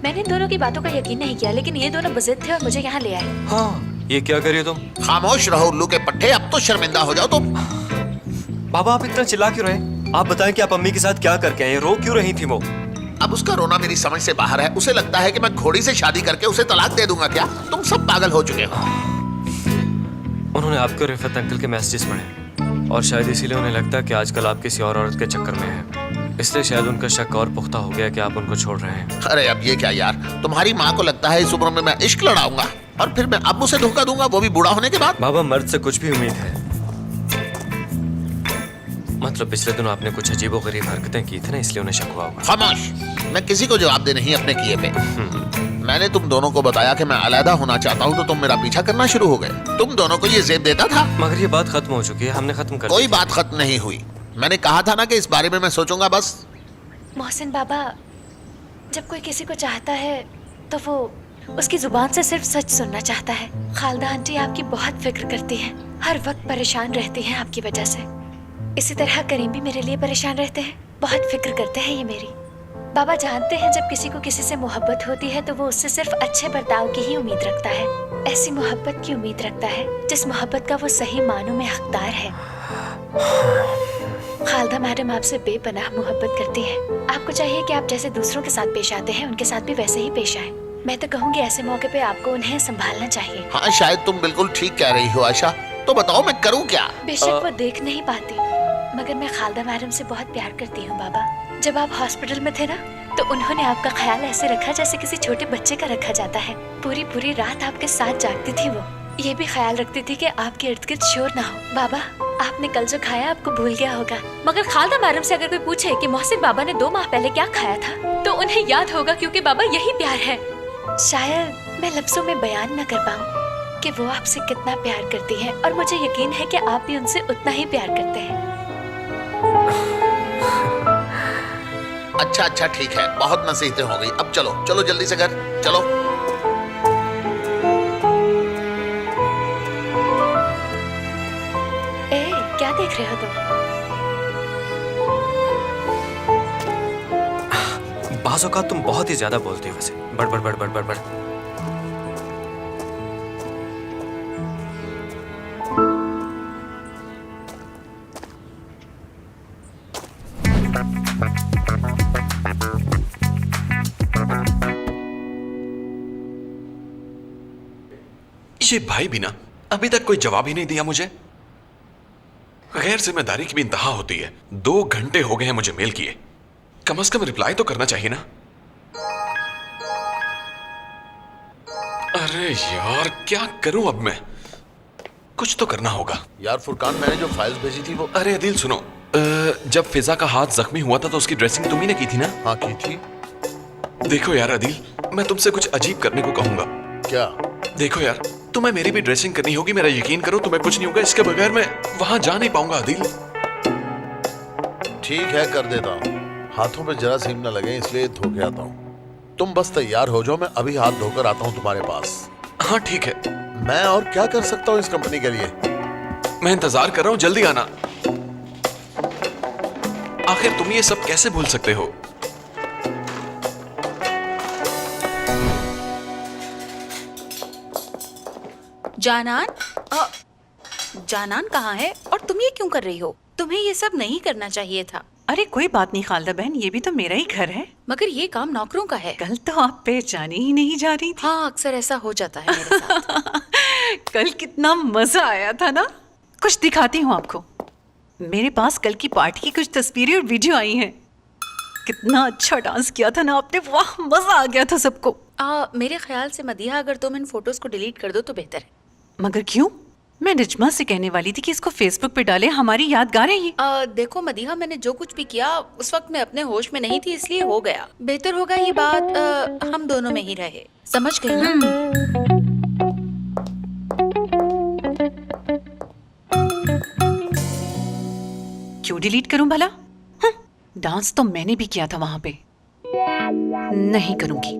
मैंने इन दोनों की बातों का यकीन नहीं किया, लेकिन ये दोनों बुज़िद्द थे और मुझे यहाँ ले आए। हाँ, ये क्या करिए तुम? खामोश रहो उल्लू के पट्टे, अब तो शर्मिंदा हो जाओ तुम। बाबा आप इतना चिल्ला क्यों रहे? आप बताएं कि आप अम्मी के साथ क्या करके आए? रो क्यों रही थी वो? अब उसका रोना मेरी समझ से बाहर है। उसे लगता है कि मैं घोड़ी से शादी करके उसे तलाक दे दूंगा। क्या तुम सब पागल हो चुके हो? उन्होंने आपके और रिफत अंकल के मैसेजेस पढ़े, और शायद इसीलिए उन्हें लगता है कि आजकल आप किसी और औरत के चक्कर में हैं। इसलिए शायद उनका शक और पुख्ता हो गया कि आप उनको छोड़ रहे हैं। अरे अब ये क्या यार, तुम्हारी माँ को लगता है इस उम्र में मैं इश्क लड़ाऊंगा और फिर मैं अब उसे धोखा दूंगा, वो भी बूढ़ा होने के बाद? बाबा मर्द से कुछ भी उम्मीद है। मतलब पिछले दिनों आपने कुछ अजीबोगरीब हरकतें की थी ना, इसलिए उन्हें शक हुआ होगा। खामोश, मैं किसी को जवाब दे नहीं अपने किए पे। मैंने तुम दोनों को बताया कि मैं अलहदा होना चाहता हूँ, तो तुम मेरा पीछा करना शुरू हो गए। तुम दोनों को ये जेब देता था। मगर ये बात खत्म हो चुकी है, हमने खत्म कर कोई बात खत्म नहीं हुई। मैंने कहा था ना कि इस बारे में मैं सोचूंगा बस। मोहसिन बाबा, जब कोई किसी को चाहता है तो वो उसकी जुबान से सिर्फ सच सुनना चाहता है। खालदा आंटी आपकी बहुत फिक्र करती हैं, हर वक्त परेशान रहती हैं आपकी वजह से। इसी तरह करीम भी मेरे लिए परेशान रहते हैं, बहुत फिक्र करते हैं ये मेरी। बाबा जानते हैं जब किसी को किसी से मोहब्बत होती है तो वो उससे सिर्फ अच्छे बर्ताव की ही उम्मीद रखता है। ऐसी मोहब्बत की उम्मीद रखता है जिस मोहब्बत का वो सही मानों में हकदार है। खालदा मैडम आपसे बेपनाह मोहब्बत करती हैं। आपको चाहिए कि आप जैसे दूसरों के साथ पेश आते हैं उनके साथ भी वैसे ही पेश आए। मैं तो कहूँगी ऐसे मौके पे आपको उन्हें संभालना चाहिए। हाँ, शायद तुम बिल्कुल ठीक कह रही हो आयशा। तो बताओ मैं करूँ क्या? बेशक वो देख नहीं पाती, मगर मैं खालदा मैडम से बहुत प्यार करती हूँ बाबा। जब आप हॉस्पिटल में थे ना, तो उन्होंने आपका ख्याल ऐसे रखा जैसे किसी छोटे बच्चे का रखा जाता है। पूरी पूरी रात आपके साथ जागती थी वो। ये भी ख्याल रखती थी कि आपके इर्द गिर्द शोर ना हो। बाबा, आपने कल जो खाया आपको भूल गया होगा, मगर खालदा मैडम से अगर कोई पूछे कि मोहसिन बाबा ने 2 माह पहले क्या खाया था, तो उन्हें याद होगा, क्योंकि बाबा यही प्यार है। शायद मैं लफ्जों में बयान न कर पाऊँ कि वो आपसे कितना प्यार करती हैं, और मुझे यकीन है कि आप भी उनसे उतना ही प्यार करते हैं। अच्छा अच्छा ठीक है, बहुत नसीहतें हो गई। अब चलो चलो जल्दी से घर चलो। ए, क्या देख रहे हो तुम? बाज़ औक़ात तुम बहुत ही ज्यादा बोलती हो वैसे। बड़ बड़ बड़ बड़ बड़ बड़। ये भाई भी ना अभी तक कोई जवाब ही नहीं दिया मुझे। गैर जिम्मेदारी की भी इंतहा होती है। 2 घंटे हो गए हैं मुझे मेल किए, कम से कम रिप्लाई तो करना चाहिए ना। अरे यार क्या करूं अब मैं? कुछ तो करना होगा। यार फुरकान, मैंने जो फाइल्स भेजी थी वो। अरे अदिल सुनो, जब फिजा का हाथ जख्मी हुआ था तो उसकी ड्रेसिंग तुम्ही ने की थी ना? हाँ की थी। देखो यार अदिल, मैं तुमसे कुछ अजीब करने को कहूंगा। क्या? देखो यार, तुम्हें मेरी भी ड्रेसिंग करनी होगी। मेरा यकीन करो, तुम्हें कुछ नहीं होगा। इसके बगैर मैं वहां जा नहीं पाऊंगा अदिल। ठीक है, कर देता हूँ। हाथों पे जरा सीम न लगे इसलिए धो के आता हूँ। तुम बस तैयार हो जाओ, मैं अभी हाथ धोकर आता हूँ तुम्हारे पास। हाँ ठीक है। मैं और क्या कर सकता हूँ इस कंपनी के लिए? मैं इंतजार कर रहा हूँ, जल्दी आना। आखिर तुम ये सब कैसे भूल सकते हो? जानान जानान कहाँ है और तुम ये क्यों कर रही हो? तुम्हें ये सब नहीं करना चाहिए था। अरे कोई बात नहीं खालदा बहन, ये भी तो मेरा ही घर है। मगर ये काम नौकरों का है। कल तो आप पहचाने ही नहीं जा रही थी। हाँ, अक्सर ऐसा हो जाता है मेरे साथ। कल कितना मजा आया था ना। कुछ दिखाती हूँ आपको। मेरे पास कल की पार्टी की कुछ तस्वीरें और वीडियो आई हैं। कितना अच्छा डांस किया था ना आपने, वाह मजा आ गया था सबको। मेरे ख्याल से मदीहा, अगर तुम इन फोटोज को डिलीट कर दो तो बेहतर है। मगर क्यों? मैं नजमा से कहने वाली थी कि इसको फेसबुक पे डालें, हमारी यादगार है ये। देखो मदीहा, मैंने जो कुछ भी किया उस वक्त मैं अपने होश में नहीं थी, इसलिए हो गया। बेहतर होगा ये बात हम दोनों में ही रहे। समझ गई ना? क्यों डिलीट करूं भला? डांस तो मैंने भी किया था वहां पे। नहीं करूंगी।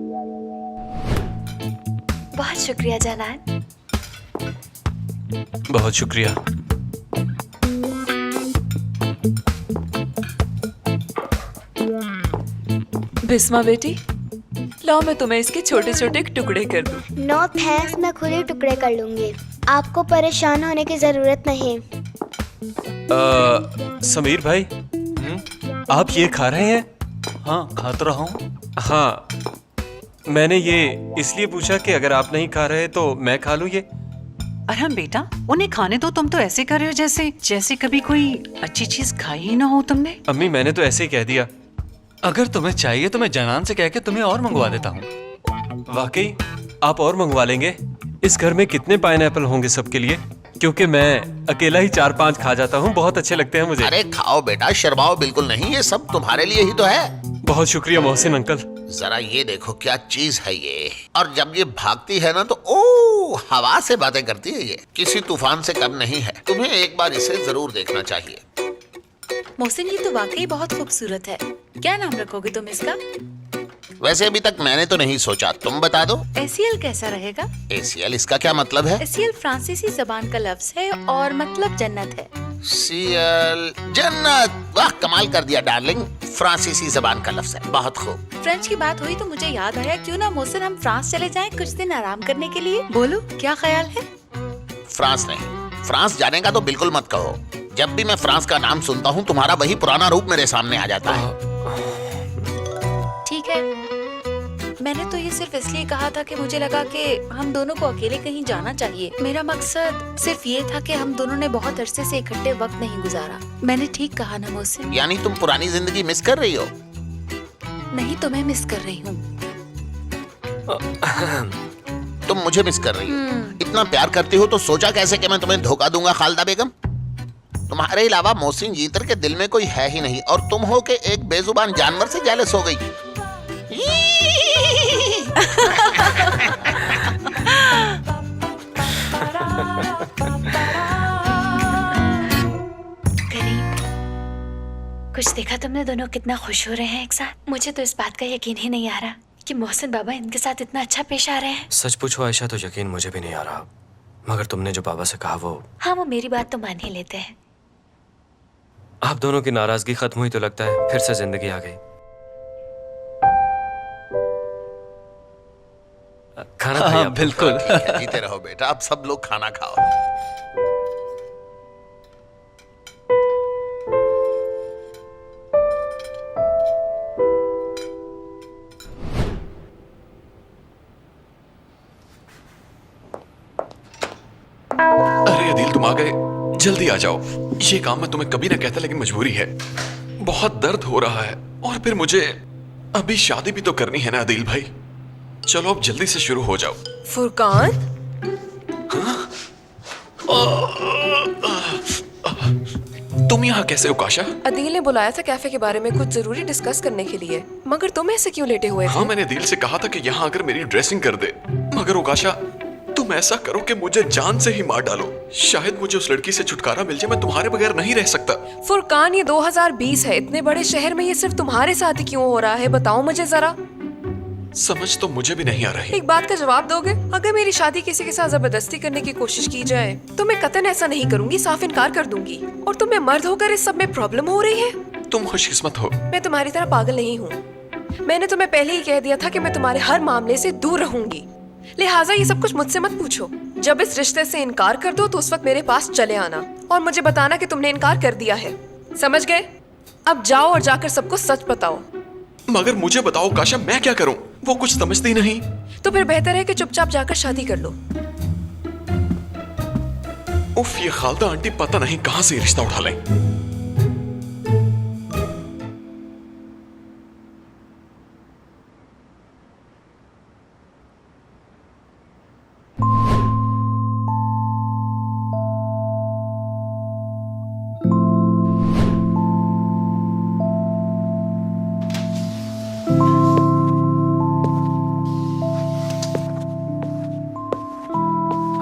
बहुत शुक्रिया जानान। बहुत शुक्रिया। बिस्मा बेटी, लाओ मैं तुम्हें इसके छोटे छोटे टुकड़े कर दूं। नो थैंक्स, मैं खुद ही टुकड़े कर लूंगी। आपको परेशान होने की जरूरत नहीं। समीर भाई, आप ये खा रहे हैं? हाँ, खा तो रहा हूँ। हाँ, मैंने ये इसलिए पूछा कि अगर आप नहीं खा रहे तो मैं खा लूँ ये। अरे बेटा, उन्हें खाने दो। तुम तो ऐसे कर रहे हो जैसे कभी कोई अच्छी चीज खाई ही ना हो तुमने। अम्मी, मैंने तो ऐसे ही कह दिया। अगर तुम्हें चाहिए तो मैं जनान से कह के तुम्हें और मंगवा देता हूँ। वाकई आप और मंगवा लेंगे? इस घर में कितने पाइनएप्पल होंगे सबके लिए? क्योंकि मैं अकेला ही 4-5 खा जाता हूँ, बहुत अच्छे लगते हैं मुझे। अरे खाओ बेटा, शर्माओ बिल्कुल नहीं, ये सब तुम्हारे लिए ही तो है। बहुत शुक्रिया मोहसिन अंकल। जरा ये देखो क्या चीज है ये। और जब ये भागती है ना तो ओ हवा से बातें करती है। ये किसी तूफान से कम नहीं है। तुम्हें एक बार इसे जरूर देखना चाहिए। मोहसिन, ये तो वाकई बहुत खूबसूरत है। क्या नाम रखोगे तुम इसका? वैसे अभी तक मैंने तो नहीं सोचा, तुम बता दो। एसीएल कैसा रहेगा? एसीएल, इसका क्या मतलब है? एसीएल फ्रांसीसी जबान का लफ्ज है और मतलब जन्नत है। सीएल, जन्नत। वाह, कमाल कर दिया डार्लिंग। फ्रांसीसी जबान का लफ्ज है, बहुत खूब। फ्रेंच की बात हुई तो मुझे याद आया, क्यों ना मोहसिन हम फ्रांस चले जाएं कुछ दिन आराम करने के लिए। बोलो, क्या ख्याल है? फ्रांस नहीं, फ्रांस जाने का तो बिल्कुल मत कहो। जब भी मैं फ्रांस का नाम सुनता हूँ तुम्हारा वही पुराना रूप मेरे सामने आ जाता है। ठीक है, मैंने तो ये सिर्फ इसलिए कहा था कि मुझे लगा कि हम दोनों को अकेले कहीं जाना चाहिए। मेरा मकसद सिर्फ ये था कि हम दोनों ने बहुत अरसे से इकट्ठे वक्त नहीं गुजारा। मैंने ठीक कहा ना मोहसिन? यानी तुम पुरानी जिंदगी मिस कर रही हो? नहीं, तो मैं मिस कर रही हूँ। तुम मुझे मिस कर रही हो? इतना प्यार करती हो तो सोचा कैसे कि मैं तुम्हें धोखा दूंगा खालदा बेगम? तुम्हारे अलावा मोहसिन जीतर के दिल में कोई है ही नहीं, और तुम हो के एक बेजुबान जानवर से जेलस हो गई। करीब, कुछ देखा तुमने दोनों कितना खुश हो रहे हैं एक साथ? मुझे तो इस बात का यकीन ही नहीं आ रहा कि मोहसिन बाबा इनके साथ इतना अच्छा पेश आ रहे हैं। सच पूछो आयशा, तो यकीन मुझे भी नहीं आ रहा। मगर तुमने जो बाबा से कहा वो... हाँ, वो मेरी बात तो मान ही लेते हैं। आप दोनों की नाराजगी खत्म हुई तो लगता है फिर से जिंदगी आ गई। खाना खाइए। हाँ, बिल्कुल। ठीक है, जीते रहो बेटा। अब सब लोग खाना खाओ। अरे अदील, तुम आ गए, जल्दी आ जाओ। ये काम मैं तुम्हें कभी ना कहता, लेकिन मजबूरी है। बहुत दर्द हो रहा है और फिर मुझे अभी शादी भी तो करनी है ना अदील भाई। चलो अब जल्दी से शुरू हो जाओ। फुरकान, तुम यहाँ कैसे हो काशा? अदील ने बुलाया था कैफे के बारे में कुछ जरूरी डिस्कस करने के लिए। मगर तुम ऐसे क्यों लेटे हुए थे? हाँ, मैंने अदील से कहा था कि यहाँ आकर मेरी ड्रेसिंग कर दे, मगर ओकाशा तुम ऐसा करो कि मुझे जान से ही मार डालो। शायद मुझे उस लड़की से छुटकारा मिल जाए। मैं तुम्हारे बगैर नहीं रह सकता। फुरकान, ये 2020 है। इतने बड़े शहर में ये सिर्फ तुम्हारे साथ ही क्यों हो रहा है? बताओ मुझे जरा। समझ तो मुझे भी नहीं आ रही। एक बात का जवाब दोगे? अगर मेरी शादी किसी के साथ जबरदस्ती करने की कोशिश की जाए तो मैं कतई ऐसा नहीं करूंगी, साफ इनकार कर दूंगी। और तुम्हें मर्द होकर इस सब में प्रॉब्लम हो रही है? तुम खुशकिस्मत हो। मैं तुम्हारी तरह पागल नहीं हूँ। मैंने तुम्हें पहले ही कह दिया था कि मैं तुम्हारे हर मामले से दूर रहूंगी। लिहाजा ये सब कुछ मुझसे मत पूछो। जब इस रिश्ते से इनकार कर दो तो उस वक्त मेरे पास चले आना और मुझे बताना कि तुमने इनकार कर दिया है। समझ गए? अब जाओ और जाकर सबको सच बताओ। मगर मुझे बताओ काशा, मैं क्या करूं? वो कुछ समझती नहीं। तो फिर बेहतर है कि चुपचाप जाकर शादी कर लो। उफ, ये खालदा आंटी पता नहीं कहां से रिश्ता उठा लें।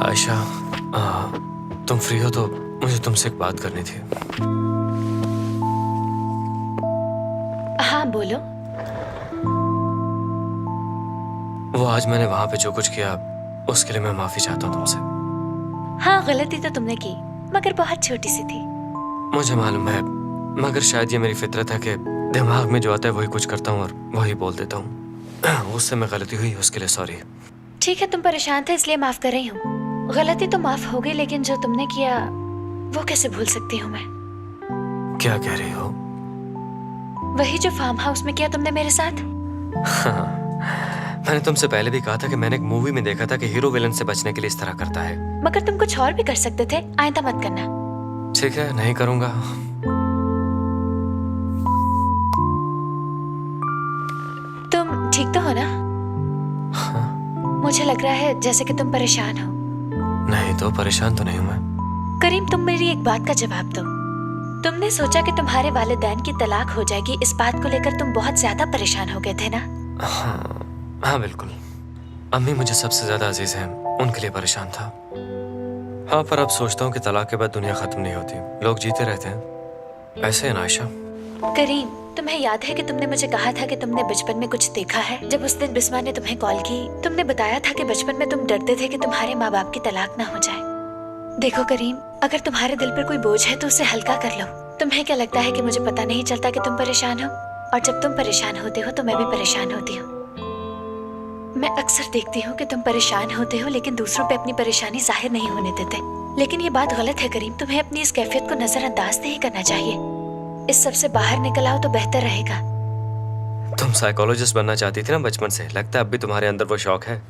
आयशा, तुम फ्री हो तो मुझे तुमसे एक बात करनी थी। हाँ बोलो। वो आज मैंने वहां पे जो कुछ किया उसके लिए मैं माफी चाहता हूँ तुमसे। हाँ, गलती तो तुमने की, मगर बहुत छोटी सी थी। मुझे मालूम है, मगर शायद ये मेरी फितरत है कि दिमाग में जो आता है वही कुछ करता हूँ और वही बोल देता हूँ। उससे मैं गलती हुई, उसके लिए सॉरी। ठीक है, तुम परेशान थे इसलिए माफ कर रही हूँ। गलती तो माफ हो गई, लेकिन जो तुमने किया वो कैसे भूल सकती हूँ मैं। क्या कह रही हो? वही जो फार्म हाउस में किया तुमने मेरे साथ। मैंने तुमसे पहले भी कहा था कि मैंने एक मूवी में देखा था कि हीरो विलन से बचने के लिए इस तरह करता है। मगर तुम कुछ और भी कर सकते थे, आइंदा मत करना। ठीक है, नहीं करूंगा। तुम ठीक तो हो ना? हाँ। मुझे लग रहा है जैसे कि तुम परेशान हो। नहीं तो परेशान तो नहीं हूं मैं। करीम, तुम मेरी एक बात का जवाब दो। तुमने सोचा कि तुम्हारे वालिदैन की तलाक हो जाएगी, इस बात को लेकर तुम बहुत ज्यादा परेशान हो गए थे ना? हाँ बिल्कुल। अम्मी मुझे सबसे ज्यादा अजीज हैं, उनके लिए परेशान था। हाँ, पर अब सोचता हूँ कि तलाक के बाद दुनिया खत्म नहीं होती, लोग जीते रहते हैं। ऐसे है ना आयशा? करीम, तुम्हें याद है कि तुमने मुझे कहा था कि तुमने बचपन में कुछ देखा है? जब उस दिन बिस्मा ने तुम्हें कॉल की, तुमने बताया था कि बचपन में तुम डरते थे कि तुम्हारे माँ बाप की तलाक ना हो जाए। देखो करीम, अगर तुम्हारे दिल पर कोई बोझ है तो उसे हल्का कर लो। तुम्हें क्या लगता है कि मुझे पता नहीं चलता कि तुम परेशान हो? और जब तुम परेशान होते हो तो मैं भी परेशान होती हूँ। मैं अक्सर देखती हूँ कि तुम परेशान होते हो लेकिन दूसरों पे अपनी परेशानी जाहिर नहीं होने देते। लेकिन ये बात गलत है करीम, तुम्हें अपनी इस कैफियत को नजरअंदाज नहीं करना चाहिए। इस सब से बाहर निकल आओ तो बेहतर रहेगा। तुम साइकोलॉजिस्ट बनना चाहती थी ना बचपन से, लगता है अब भी तुम्हारे अंदर वो शौक है।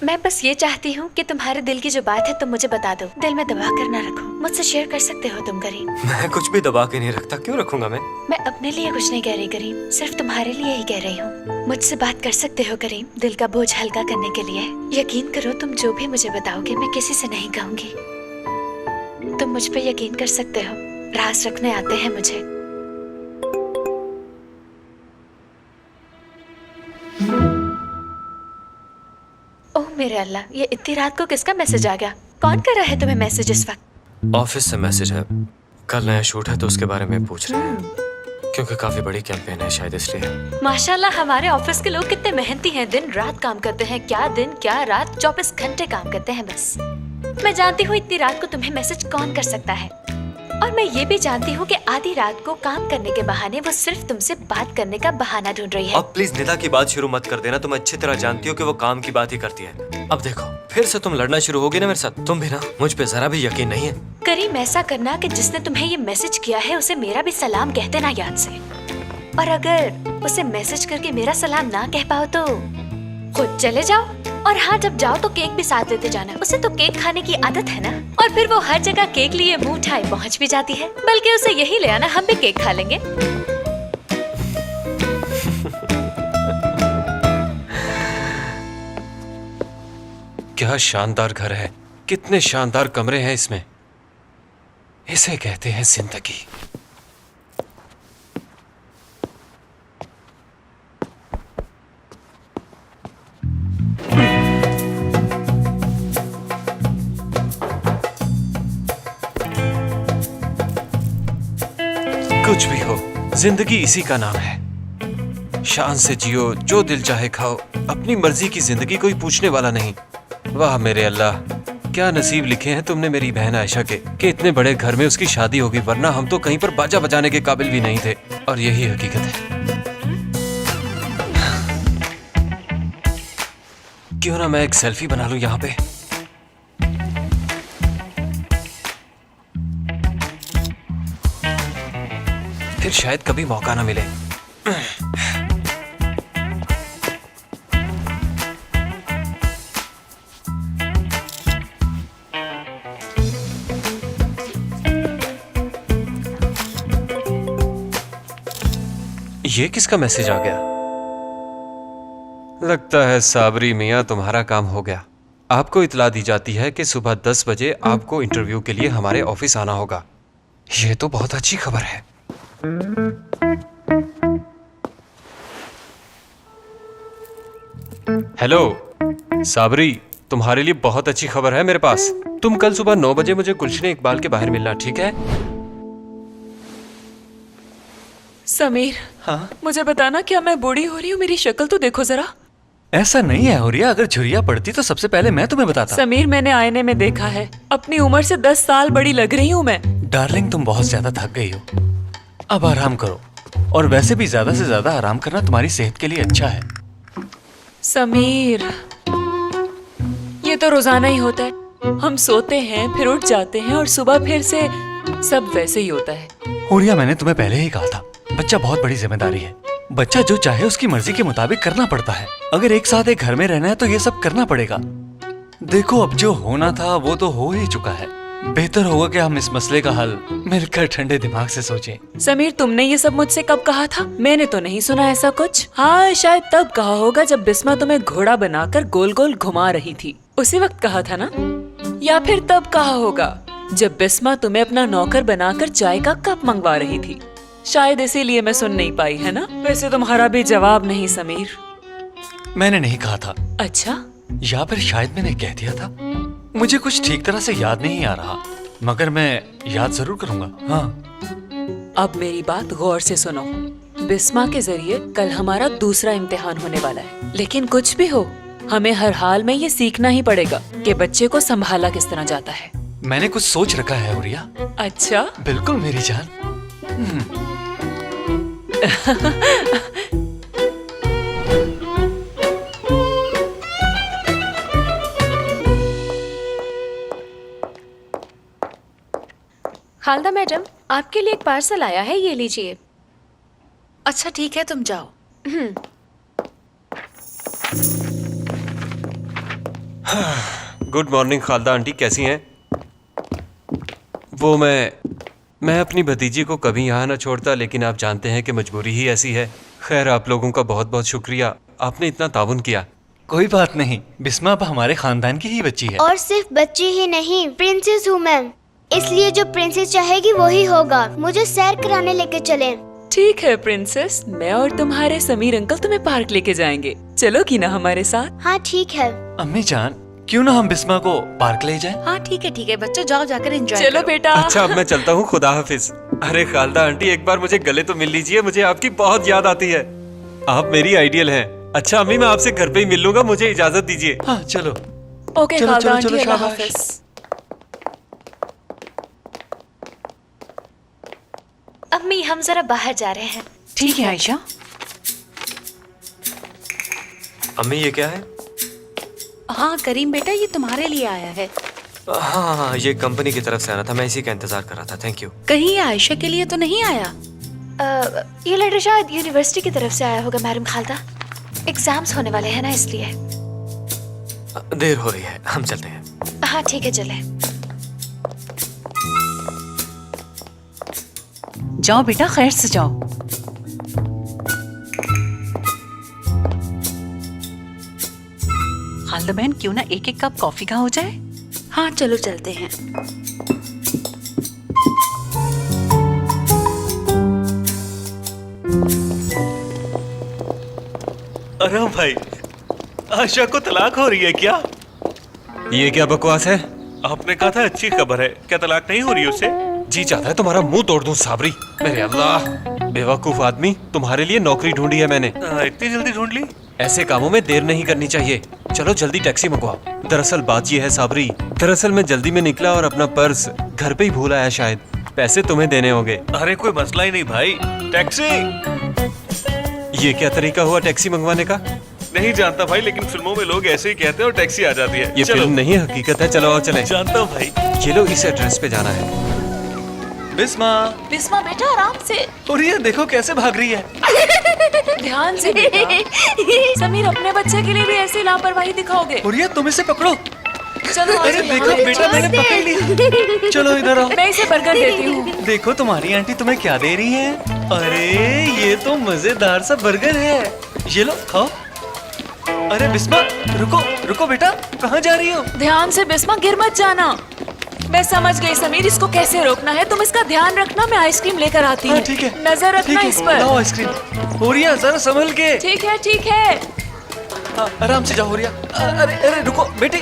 मैं बस ये चाहती हूँ कि तुम्हारे दिल की जो बात है तुम मुझे बता दो, दिल में दबा कर ना रखो। मुझसे शेयर कर सकते हो तुम करीम। मैं कुछ भी दबा के नहीं रखता, क्यों रखूंगा मैं? मैं अपने लिए कुछ नहीं कह रही करीम, सिर्फ तुम्हारे लिए ही कह रही हूँ। मुझसे बात कर सकते हो करीम, दिल का बोझ हल्का करने के लिए। यकीन करो, तुम जो भी मुझे बताओगे मैं किसी से नहीं कहूँगी। तुम मुझ पे यकीन कर सकते हो, राज रखने आते हैं मुझे। ओह मेरे अल्लाह, ये इतनी रात को किसका मैसेज आ गया? कौन कर रहा है तुम्हें मैसेज इस वक्त? ऑफिस से मैसेज है, कल नया शूट है तो उसके बारे में पूछ रहे हैं, क्योंकि काफी बड़ी कैंपेन है शायद इसलिए। माशाल्लाह, हमारे ऑफिस के लोग कितने मेहनती हैं, दिन रात काम करते हैं। क्या दिन क्या रात, 24 घंटे काम करते हैं बस। मैं जानती हूँ इतनी रात को तुम्हें मैसेज कौन कर सकता है, और मैं ये भी जानती हूँ कि आधी रात को काम करने के बहाने वो सिर्फ तुमसे बात करने का बहाना ढूंढ रही है। अब प्लीज निदा की बात शुरू मत कर देना, तुम अच्छी तरह जानती हो कि वो काम की बात ही करती है। अब देखो फिर से तुम लड़ना शुरू होगी ना मेरे साथ। तुम भी ना, मुझ पे जरा भी यकीन नहीं है। करीम, ऐसा करना कि जिसने तुम्हें ये मैसेज किया है उसे मेरा भी सलाम कह देना याद से, और अगर उसे मैसेज करके मेरा सलाम ना कह पाओ तो खुद चले जाओ। और हाँ, जब जाओ तो केक भी साथ लेते जाना, उसे तो केक खाने की आदत है ना। और फिर वो हर जगह केक लिए मुंह उठाए पहुंच भी जाती है, बल्कि उसे यही ले आना, हम भी केक खा लेंगे। क्या शानदार घर है, कितने शानदार कमरे हैं इसमें। इसे कहते हैं जिंदगी। कुछ भी हो, जिंदगी इसी का नाम है। शान से जियो, जो दिल चाहे खाओ, अपनी मर्जी की जिंदगी, कोई पूछने वाला नहीं। वाह मेरे अल्लाह, क्या नसीब लिखे हैं तुमने मेरी बहन आयशा के कि इतने बड़े घर में उसकी शादी होगी, वरना हम तो कहीं पर बाजा बजाने के काबिल भी नहीं थे। और यही हकीकत है। क्यों ना मैं एक सेल्फी बना लूं यहाँ पे। फिर शायद कभी मौका ना मिले। ये किसका मैसेज आ गया? लगता है साबरी मियां तुम्हारा काम हो गया। आपको इतला दी जाती है कि सुबह 10 बजे आपको इंटरव्यू के लिए हमारे ऑफिस आना होगा। ये तो बहुत अच्छी खबर है। हेलो साबरी, तुम्हारे लिए बहुत अच्छी खबर है मेरे पास। तुम कल सुबह 9 बजे मुझे गुलशन इकबाल के बाहर मिलना, ठीक है? समीर, हाँ? मुझे बताना क्या मैं बूढ़ी हो रही हूँ? मेरी शक्ल तो देखो जरा। ऐसा नहीं है हुरिया, अगर झुर्रिया पड़ती तो सबसे पहले मैं तुम्हें बताता। समीर, मैंने आईने में देखा है, अपनी उम्र से 10 साल बड़ी लग रही हूँ मैं। डार्लिंग, तुम बहुत ज्यादा थक गई हो, अब आराम करो। और वैसे भी ज्यादा से ज्यादा आराम करना तुम्हारी सेहत के लिए अच्छा है। समीर, ये तो रोजाना ही होता है। हम सोते हैं, फिर उठ जाते हैं और सुबह फिर से सब वैसे ही होता है। हुरिया, मैंने तुम्हें पहले ही कहा था, बच्चा बहुत बड़ी जिम्मेदारी है। बच्चा जो चाहे उसकी मर्जी के मुताबिक करना पड़ता है। अगर एक साथ एक घर में रहना है तो ये सब करना पड़ेगा। देखो, अब जो होना था वो तो हो ही चुका है। बेहतर होगा कि हम इस मसले का हल मिलकर ठंडे दिमाग से सोचें। समीर, तुमने ये सब मुझसे कब कहा था? मैंने तो नहीं सुना ऐसा कुछ। हाँ, शायद तब कहा होगा जब बिस्मा तुम्हें घोड़ा बनाकर गोल गोल घुमा रही थी, उसी वक्त कहा था ना? या फिर तब कहा होगा जब बिस्मा तुम्हें अपना नौकर बनाकर चाय का कप मंगवा रही थी। शायद इसीलिए मैं सुन नहीं पाई, है ना? वैसे तुम्हारा भी जवाब नहीं समीर। मैंने नहीं कहा था। अच्छा? या फिर शायद मैंने कह दिया था। मुझे कुछ ठीक तरह से याद नहीं आ रहा, मगर मैं याद जरूर करूंगा। हाँ। अब मेरी बात गौर से सुनो। बिस्मा के जरिए कल हमारा दूसरा इम्तिहान होने वाला है, लेकिन कुछ भी हो, हमें हर हाल में ये सीखना ही पड़ेगा कि बच्चे को संभाला किस तरह जाता है। मैंने कुछ सोच रखा है हुरिया। अच्छा? बिल्कुल मेरी जान। खालदा मैडम, आपके लिए एक पार्सल आया है, ये लीजिए। अच्छा ठीक है, तुम जाओ। गुड मॉर्निंग खालदा आंटी, कैसी हैं? वो मैं अपनी भतीजी को कभी यहाँ ना छोड़ता, लेकिन आप जानते हैं कि मजबूरी ही ऐसी है। खैर, आप लोगों का बहुत बहुत शुक्रिया, आपने इतना ताउन किया। कोई बात नहीं, बिस्मा अब हमारे खानदान की ही बच्ची है। और सिर्फ बच्ची ही नहीं, प्रिंसेस हूँ मैं, इसलिए जो प्रिंसेस चाहेगी वो ही होगा। मुझे सैर कराने लेके चले। ठीक है प्रिंसेस, मैं और तुम्हारे समीर अंकल तुम्हें पार्क लेके जाएंगे। चलोगी ना हमारे साथ? हाँ ठीक है। अम्मी जान, क्यों ना हम बिस्मा को पार्क ले जाएं? हाँ ठीक है बच्चों, जाओ जाकर एंजॉय चलो बेटा। अच्छा, अब मैं चलता हूँ, खुदा हाफिज। अरे खालदा आंटी, एक बार मुझे गले तो मिल लीजिए, मुझे आपकी बहुत याद आती है। आप मेरी आइडियल हैं। अच्छा अम्मी, मैं आपसे घर पे ही मिल लूंगा, मुझे इजाजत दीजिए। हाँ चलो। ओके खालदा आंटी, अल्लाह हाफिज। अम्मी, हम जरा बाहर जा रहे हैं। ठीक है आयशा। अम्मी, ये क्या है? हाँ करीम बेटा, ये तुम्हारे लिए आया है। हाँ, ये कंपनी की तरफ से आना था, मैं इसी का इंतजार कर रहा था। Thank you. कहीं ये आयशा के लिए तो नहीं आया? ये लेटर शायद यूनिवर्सिटी की तरफ से आया होगा मैडम खालदा। एग्जाम्स होने वाले हैं ना, इसलिए। देर हो रही है, हम चलते हैं। हाँ ठीक है, चले। जाओ बेटा, खैर से जाओ। खालदा बहन, क्यों ना एक एक कप कॉफी का हो जाए? हाँ चलो चलते हैं। अरे भाई, आशा को तलाक हो रही है क्या? ये क्या बकवास है? आपने कहा था अच्छी खबर है, क्या तलाक नहीं हो रही उसे? जी चाहता है तुम्हारा मुंह तोड़ दूं साबरी। मेरे अल्लाह, बेवकूफ आदमी, तुम्हारे लिए नौकरी ढूंढी है मैंने। इतनी जल्दी ढूंढ ली? ऐसे कामों में देर नहीं करनी चाहिए। चलो जल्दी टैक्सी मंगवाओ। दरअसल बात ये है साबरी, दरअसल मैं जल्दी में निकला और अपना पर्स घर पे ही भूल आया। शायद पैसे तुम्हें देने होंगे। अरे कोई मसला ही नहीं भाई, टैक्सी। ये क्या तरीका हुआ टैक्सी मंगवाने का? नहीं जानता भाई, लेकिन फिल्मों में लोग ऐसे ही कहते हैं और टैक्सी आ जाती है। ये चलो। फिल्म नहीं हकीकत है, चलो आओ चलें। जानता हूँ भाई। ये लो, इस एड्रेस पे जाना है। बिस्मा, बिस्मा बेटा आराम से, और ये देखो कैसे भाग रही है। ध्यान से बेटा। समीर अपने बच्चे के लिए भी ऐसी लापरवाही दिखाओगे? और ये तुम इसे पकड़ो। चलो अरे देखो बेटा, मैंने पकड़ लिया। चलो इधर आओ। मैं इसे बर्गर देती हूँ। देखो तुम्हारी आंटी तुम्हें क्या दे रही है। अरे ये तो मजेदार सा बर्गर है, ये लो खाओ। अरे बिस्मा रुको रुको बेटा, कहाँ जा रही हो? ध्यान से बिस्मा, गिर मत जाना। मैं समझ गई समीर, इसको कैसे रोकना है। तुम इसका ध्यान रखना, मैं आइसक्रीम लेकर आती हूँ। ठीक है, नजर रखना इस पर। लाओ आइसक्रीम। होरिया जरा संभल के। ठीक है ठीक है। आराम से जाओ होरिया। अरे अरे रुको बेटी,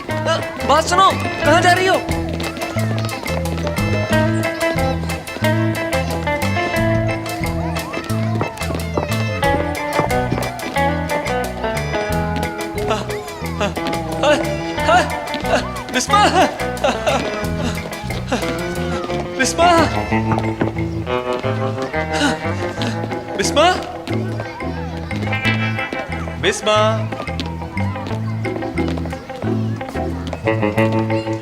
बात सुनो, कहाँ जा रही हो? बिस्मा, बिस्मा, बिस्मा, बिस्मा,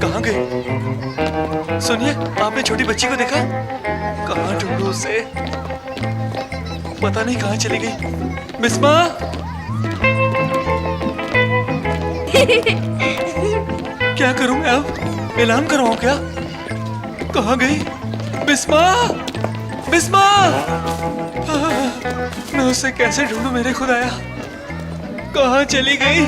कहाँ गए? सुनिए, आपने छोटी बच्ची को देखा? कहाँ ढूंढूं उसे? पता नहीं कहाँ चली गई। बिस्मा, क्या करूं मैं अब? ऐलान करवाऊं क्या? कहाँ गई बिस्मा? बिस्मा, मैं उसे कैसे ढूंढूं मेरे खुदाया? कहाँ चली गई?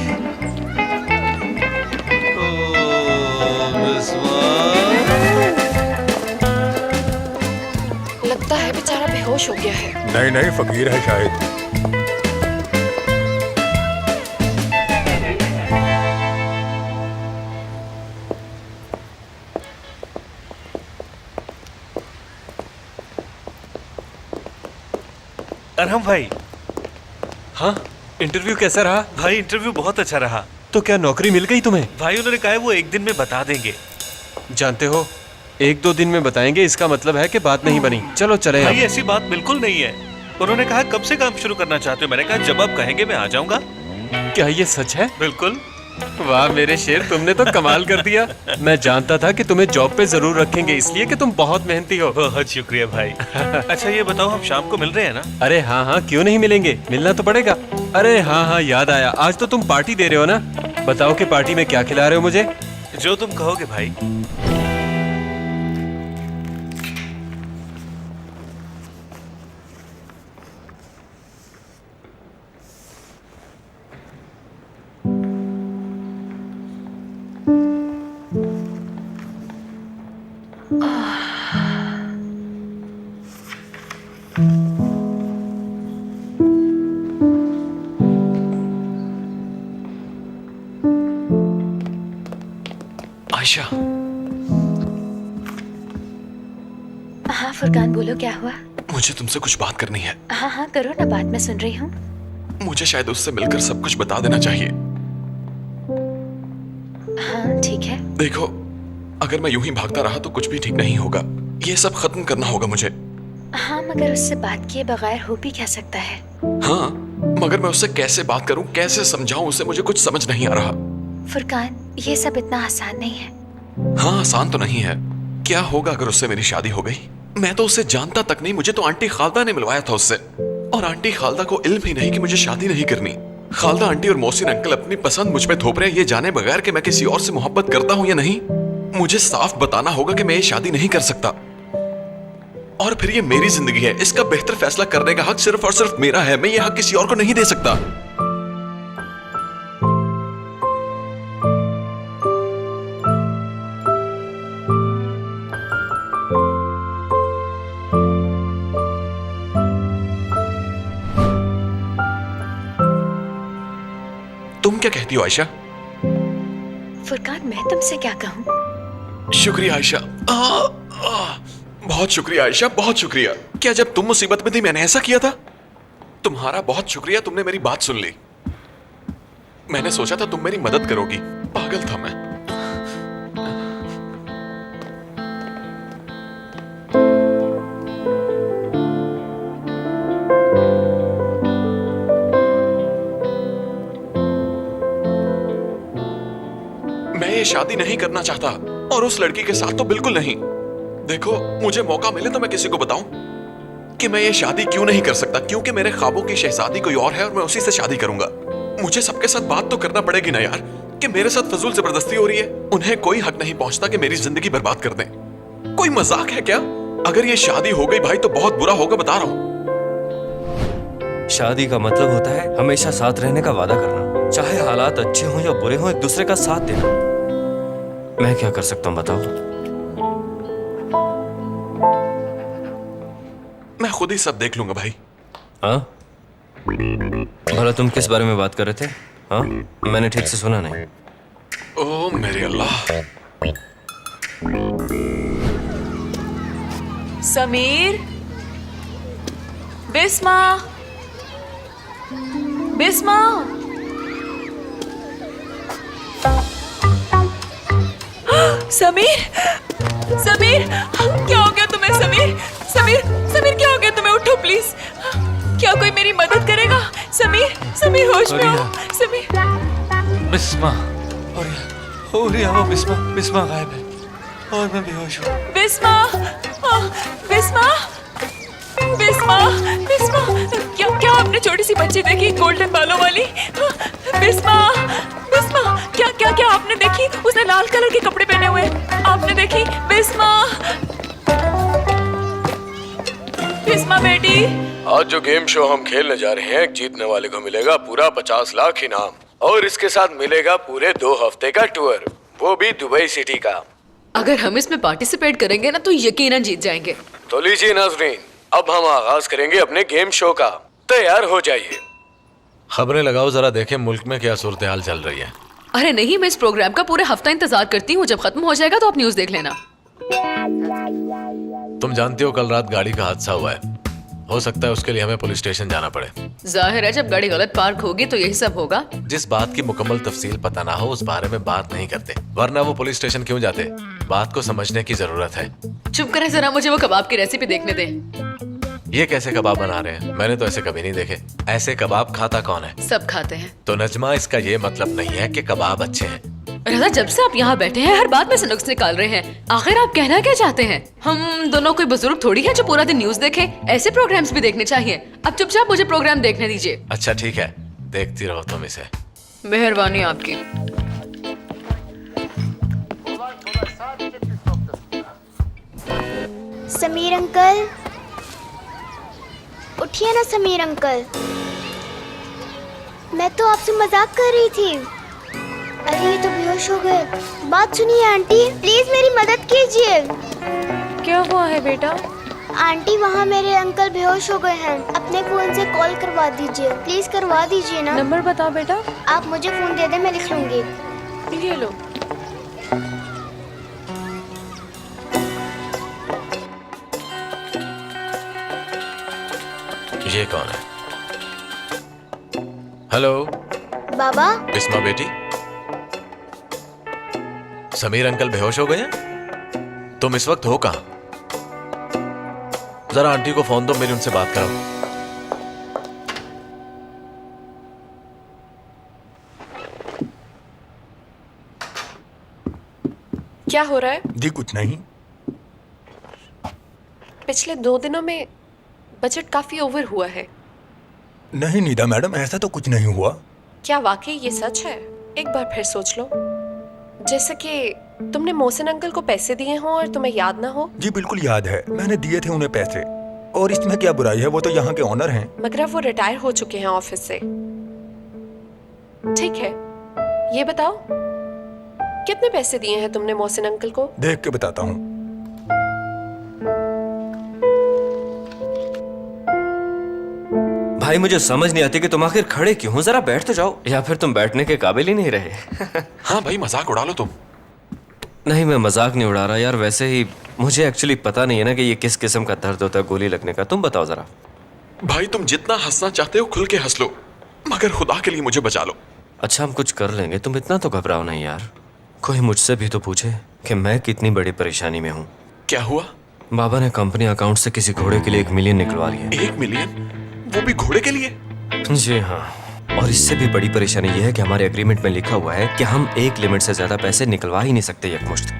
लगता है बेचारा बेहोश हो गया है। नहीं नहीं, फकीर है शायद। अरहम भाई। हाँ, इंटरव्यू कैसा रहा? भाई इंटरव्यू बहुत अच्छा रहा। तो क्या नौकरी मिल गई तुम्हें? भाई उन्होंने कहा है वो एक दिन में बता देंगे। जानते हो, 1-2 दिन में बताएंगे, इसका मतलब है कि बात नहीं बनी। चलो चले। भाई ऐसी बात बिल्कुल नहीं है। उन्होंने कहा कब से काम शुरू करना चाहते हो? मैंने कहा जब आप कहेंगे मैं आ जाऊंगा। क्या ये सच है? बिल्कुल। वाह मेरे शेर, तुमने तो कमाल कर दिया। मैं जानता था कि तुम्हें जॉब पे जरूर रखेंगे, इसलिए कि तुम बहुत मेहनती हो। बहुत शुक्रिया भाई। अच्छा ये बताओ, हम शाम को मिल रहे हैं ना? अरे हाँ हाँ, क्यों नहीं मिलेंगे, मिलना तो पड़ेगा। अरे हाँ हाँ, याद आया, आज तो तुम पार्टी दे रहे हो ना? बताओ कि पार्टी में क्या खिला रहे हो मुझे? जो तुम कहोगे भाई। आयशा। हाँ फुरकान, बोलो क्या हुआ? मुझे तुमसे कुछ बात करनी है। हाँ हाँ करो ना, बात मैं सुन रही हूँ। मुझे शायद उससे मिलकर सब कुछ बता देना चाहिए। हाँ ठीक है। देखो, अगर मैं यूं ही भागता रहा तो कुछ भी ठीक नहीं होगा। ये सब खत्म करना होगा मुझे। हाँ मगर उससे बात किए बगैर हो भी क्या सकता है? हाँ, मगर मैं उससे कैसे बात करूं, कैसे समझाऊं उसे, मुझे कुछ समझ नहीं आ रहा। फुरकान, ये सब इतना आसान नहीं है। हाँ, आसान तो नहीं है। क्या होगा अगर उससे मेरी शादी हो गई? मैं तो उसे जानता तक नहीं, मुझे तो आंटी खालदा ने मिलवाया था उससे। और आंटी खालदा को इल्म ही नहीं कि मुझे शादी नहीं करनी। खालदा आंटी और मोहसिन अंकल अपनी पसंद मुझ पे थोप रहे हैं, ये जाने बगैर कि मैं किसी और से मोहब्बत करता हूं या नहीं। मुझे साफ बताना होगा कि मैं ये शादी नहीं कर सकता। और फिर ये मेरी जिंदगी है, इसका बेहतर फैसला करने का हक सिर्फ और सिर्फ मेरा है। मैं ये हक किसी और को नहीं दे सकता। तुम क्या कहती हो आयशा? फुरकान, मैं तुमसे क्या कहूँ? शुक्रिया आयशा। बहुत शुक्रिया आयशा, बहुत शुक्रिया। क्या जब तुम मुसीबत में थी मैंने ऐसा किया था? तुम्हारा बहुत शुक्रिया, तुमने मेरी बात सुन ली। मैंने सोचा था तुम मेरी मदद करोगी, पागल था मैं। ये शादी नहीं करना चाहता, और उस लड़की के साथ तो बिल्कुल नहीं। देखो, मुझे मौका मिले तो मैं किसी को बताऊं कि मैं ये शादी क्यों नहीं कर सकता, क्योंकि मेरे ख्वाबों की शहजादी कोई और है और मैं उसी से शादी करूंगा। मुझे सबके साथ बात तो करना पड़ेगी ना यार, कि मेरे साथ फजूल जबरदस्ती हो रही है। उन्हें कोई हक नहीं पहुंचता कि मेरी जिंदगी बर्बाद कर दें। कोई मजाक है क्या? अगर ये शादी हो गई भाई तो बहुत बुरा होगा, बता रहा हूं। शादी का मतलब होता है हमेशा साथ रहने का वादा करना, चाहे हालात अच्छे हों या बुरे हों, एक दूसरे का साथ देना। मैं क्या कर सकता हूँ बताओ? मैं खुद ही सब देख लूंगा भाई। हाँ, भला तुम किस बारे में बात कर रहे थे? हाँ, मैंने ठीक से सुना नहीं। ओ मेरे अल्लाह। समीर, बिस्मा, बिस्मा, समीर, समीर, क्या हो गया तुम्हें? समीर, समीर, समीर, क्या हो गया तुम्हें? उठो प्लीज। क्या कोई मेरी मदद करेगा? समीर, समीर, होश में हो? समीर, बिस्मा, और वो बिस्मा गायब है और मैं बेहोश हूँ। बिस्मा, बिस्मा, बिस्मा, बिस्मा, क्या आपने छोटी सी बच्ची देखी गोल्डन बालों वाली? बिस्मा, बिस्मा, क्या आपने देखी? उसने लाल कलर के कपड़े पहने हुए, आपने देखी? बिस्मा, बिस्मा बेटी। आज जो गेम शो हम खेलने जा रहे हैं, जीतने वाले को मिलेगा पूरा 50 लाख इनाम, और इसके साथ मिलेगा पूरे 2 हफ्ते का टूर, वो भी दुबई सिटी का। अगर हम इसमें पार्टिसिपेट करेंगे ना तो यकीनन जीत जाएंगे। तो लीजिए नाजरीन, अब हम आगाज करेंगे अपने गेम शो का। तैयार हो जाइए। खबरें लगाओ, जरा देखें मुल्क में क्या सूरत हाल चल रही है। अरे नहीं, मैं इस प्रोग्राम का पूरे हफ्ता इंतजार करती हूँ। जब खत्म हो जाएगा तो आप न्यूज देख लेना। तुम जानती हो कल रात गाड़ी का हादसा हुआ है, हो सकता है उसके लिए हमें पुलिस स्टेशन जाना पड़े। जाहिर है जब गाड़ी गलत पार्क होगी तो यही सब होगा। जिस बात की मुकम्मल तफसील पता ना हो उस बारे में बात नहीं करते, वरना वो पुलिस स्टेशन क्यों जाते? बात को समझने की जरूरत है। चुप करें जरा, मुझे वो कबाब की रेसिपी देखने दें। ये कैसे कबाब बना रहे हैं? मैंने तो ऐसे कभी नहीं देखे। ऐसे कबाब खाता कौन है? सब खाते हैं। तो नजमा, इसका ये मतलब नहीं है कि कबाब अच्छे हैं। रजा, जब से आप यहाँ बैठे हैं हर बात में से नुक्स निकाल रहे हैं। आखिर आप कहना क्या चाहते हैं? हम दोनों कोई बुजुर्ग थोड़ी हैं जो पूरा दिन न्यूज देखें। ऐसे प्रोग्राम्स भी देखने चाहिए। अब चुपचाप मुझे प्रोग्राम देखने दीजिए। अच्छा ठीक है, देखती रहो तुम इसे। मेहरबानी आपकी। समीर अंकल, उठिए ना समीर अंकल। मैं तो आपसे मजाक कर रही थी। अरे ये तो बेहोश हो गए। बात सुनिए आंटी, प्लीज मेरी मदद कीजिए। क्या हुआ है बेटा? आंटी, वहाँ मेरे अंकल बेहोश हो गए हैं। अपने फोन से कॉल करवा दीजिए, प्लीज करवा दीजिए ना। नंबर बताओ बेटा। आप मुझे फोन दे दे, मैं लिख लूंगी। ये लो। ये कौन है? हेलो बाबा। बिस्मा बेटी, समीर अंकल बेहोश हो गए हैं? तुम इस वक्त हो कहाँ? जरा आंटी को फोन दो, मेरी उनसे बात कराओ। क्या हो रहा है? जी कुछ नहीं। पिछले 2 दिनों में बजट काफी ओवर हुआ है। नहीं नीदा मैडम, ऐसा तो कुछ नहीं हुआ। क्या वाकई ये सच है? एक बार फिर सोच लो। जैसे कि तुमने मोहसिन अंकल को पैसे दिए हों और तुम्हें याद ना हो। जी बिल्कुल याद है, मैंने दिए थे उन्हें पैसे। और इसमें क्या बुराई है, वो तो यहाँ के ऑनर हैं। मगर अब वो रिटायर हो चुके हैं ऑफिस से। ठीक है, ये बताओ कितने पैसे दिए हैं तुमने मोहसिन अंकल को? देख के बताता हूँ। भाई मुझे समझ नहीं आती कि तुम आखिर खड़े क्यों हो? जरा बैठ तो जाओ, या फिर तुम बैठने के काबिल ही नहीं रहे। हाँ भाई, मजाक उड़ा लो तुम। नहीं, मैं मजाक नहीं उड़ा रहा यार। वैसे ही मुझे एक्चुअली पता नहीं है ना कि ये किस किस्म का दर्द होता है गोली लगने का। तुम बताओ जरा। भाई तुम जितना हंसना चाहते हो खुल के हंस लो, मगर खुदा के लिए मुझे बचा लो। अच्छा, हम कुछ कर लेंगे, तुम इतना तो घबराओ नहीं यार। कोई मुझसे भी तो पूछे कि मैं कितनी बड़ी परेशानी में हूँ। क्या हुआ? बाबा ने कंपनी अकाउंट से किसी घोड़े के लिए 1 मिलियन निकलवा लिया। 1 मिलियन? वो भी घोड़े के लिए? जी हाँ, और इससे भी बड़ी परेशानी यह है कि हमारे एग्रीमेंट में लिखा हुआ है कि हम एक लिमिट से ज्यादा पैसे निकलवा ही नहीं सकते यकमुश्त।